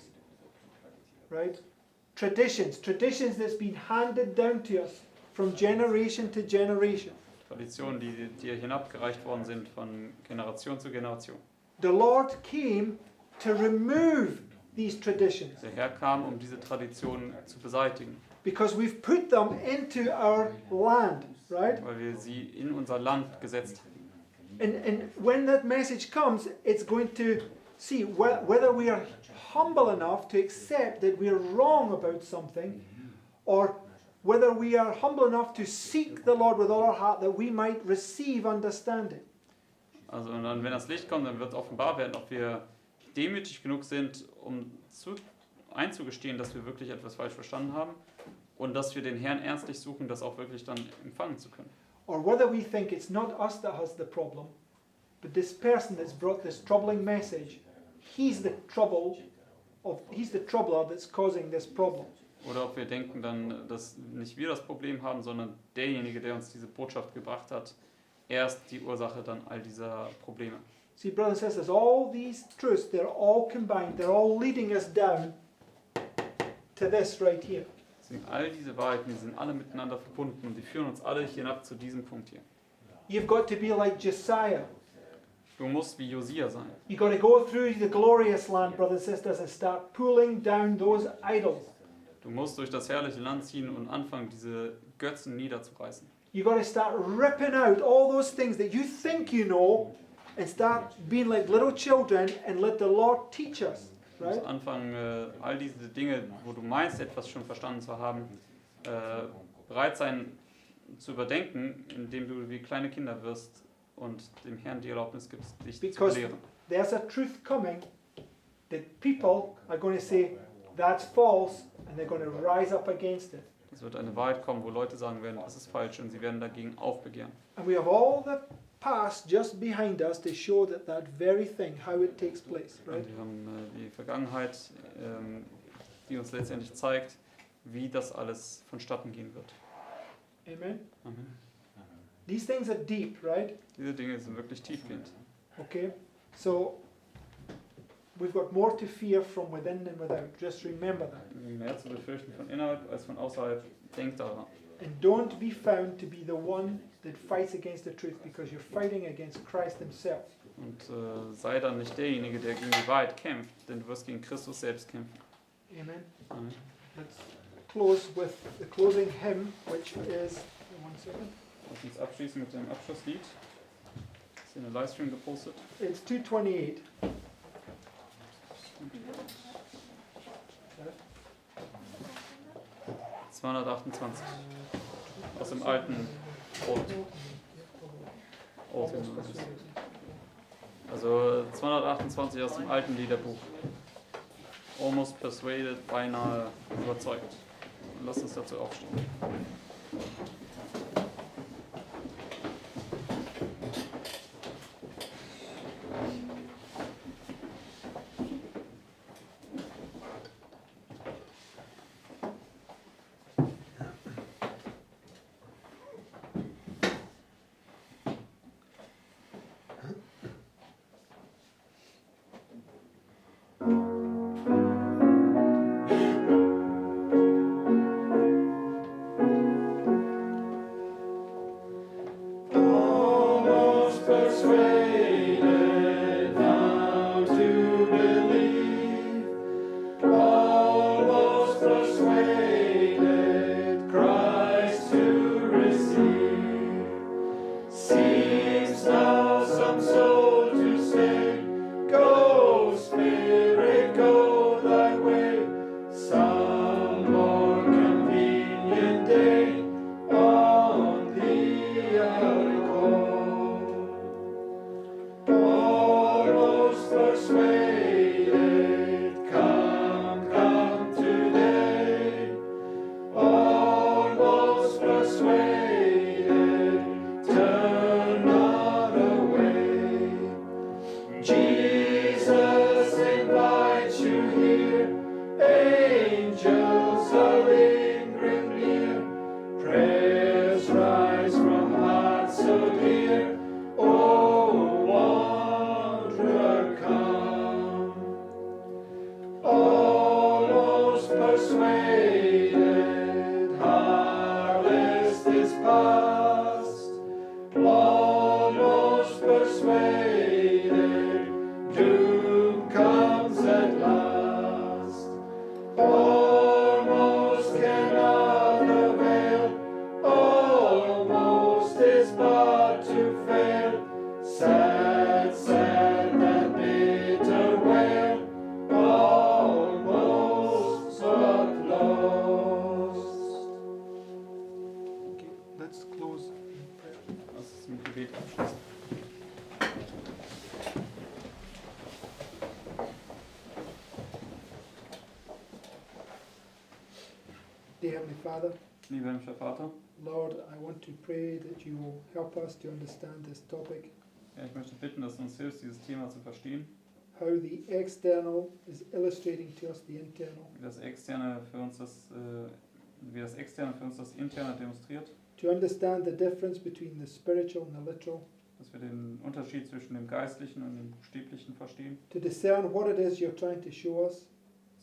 Right? Traditions that's been handed down to us from generation to generation. Traditionen, die dir hinabgereicht worden sind von Generation zu Generation. The Lord came to remove these traditions Der Herr kam, um diese Traditionen zu beseitigen, because we've put them into our land, right? weil wir sie in unser Land gesetzt haben. And when that message comes, it's going to see whether we are humble enough to accept that we're wrong about something, or whether we are humble enough to seek the Lord with all our heart that we might receive understanding. Also und dann, wenn das Licht kommt, dann wird offenbar werden, ob wir demütig genug sind, um einzugestehen, dass wir wirklich etwas falsch verstanden haben und dass wir den Herrn ernstlich suchen, das auch wirklich dann empfangen zu können. Or whether we think it's not us that has the problem, but this person that's brought this troubling message, he's the troubler that's causing this problem. Oder ob wir denken dann, dass nicht wir das Problem haben, sondern derjenige, der uns diese Botschaft gebracht hat, er ist die Ursache dann all dieser Probleme. See, brothers and sisters, all these truths, they're all combined, they're all leading us down to this right here. Deswegen all diese Wahrheiten, die sind alle miteinander verbunden und die führen uns alle hinab zu diesem Punkt hier. You've got to be like Josiah. Du musst wie Josia sein. You've got to go through the glorious land, brothers and sisters, and start pulling down those idols. Du musst durch das herrliche Land ziehen und anfangen, diese Götzen niederzureißen. You've got to start ripping out all those things that you think you know and start being like little children and let the Lord teach us. Du musst Right? anfangen, all diese Dinge, wo du meinst, etwas schon verstanden zu haben, bereit sein zu überdenken, indem du wie kleine Kinder wirst und dem Herrn die Erlaubnis gibst, dich Because zu lehren. there's a truth coming that people are going to say, that's false, and they're going to rise up against it. Es wird eine Wahrheit kommen, wo Leute sagen werden, das ist falsch und sie werden dagegen aufbegehren. And we have all the past just behind us to show that very thing, how it takes place, right? Und wir haben die Vergangenheit, die uns letztendlich zeigt, wie das alles vonstatten gehen wird. Amen? Amen. These things are deep, right? Diese Dinge sind wirklich tiefgehend. Okay? So, we've got more to fear from within than without. Just remember that. Mehr zu befürchten von innerhalb als von außerhalb. Denk daran. And don't be found to be the one that fights against the truth because you're fighting against Christ himself. Und sei dann nicht derjenige, der gegen die Wahrheit kämpft, denn du wirst gegen Christus selbst kämpfen. Amen? Amen. Let's close with the closing hymn, which is, one second, Lass uns abschließen mit dem Abschlusslied. Das ist in der Livestream gepostet. it's 228. 228 aus dem alten Old Testament. Also 228 aus dem alten Liederbuch. Almost persuaded, beinahe überzeugt. Und lasst uns dazu aufstehen. Gebet abschließen. Dear Heavenly Father, Lieber himmlischer Vater, Lord, I want to pray that you will help us to understand this topic, ja, ich möchte bitten, dass du uns hilfst, dieses Thema zu verstehen, how the external is illustrating to us the internal, wie das Externe für uns das Interne demonstriert, to understand the difference between the spiritual and the literal, dass wir den Unterschied zwischen dem Geistlichen und dem Buchstäblichen verstehen, to discern what it is you're trying to show us,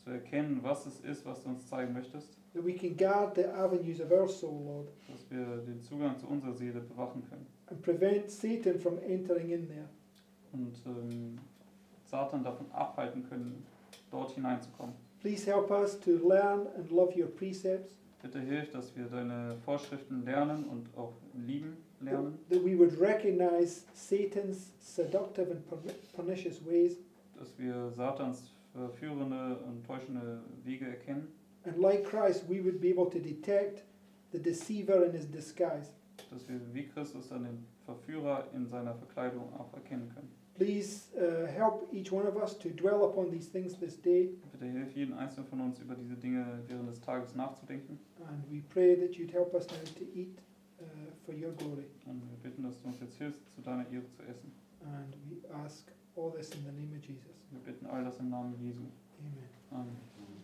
zu erkennen, was es ist, was du uns zeigen möchtest, that we can guard the avenues of our soul, Lord, dass wir den Zugang zu unserer Seele bewachen können and prevent Satan from entering in there. und Satan davon abhalten können, dort hineinzukommen. Please help us to learn and love your precepts, Bitte hilf, dass wir deine Vorschriften lernen und auch lieben lernen, that we would recognize Satan's seductive and pernicious ways, dass wir Satans verführende und täuschende Wege erkennen, and like Christ, we would be able to detect the deceiver in his disguise. dass wir wie Christus dann den Verführer in seiner Verkleidung auch erkennen können. Please help each one of us to dwell upon these things this day, Bitte hilf jeden Einzelnen von uns, über diese Dinge während des Tages nachzudenken. and we pray that you'd help us now to eat for your glory. Und wir bitten, dass du uns jetzt hilfst, zu deiner Ehre zu essen. And we ask all this in the name of Jesus. Wir bitten all das im Namen Jesu. Amen. Amen.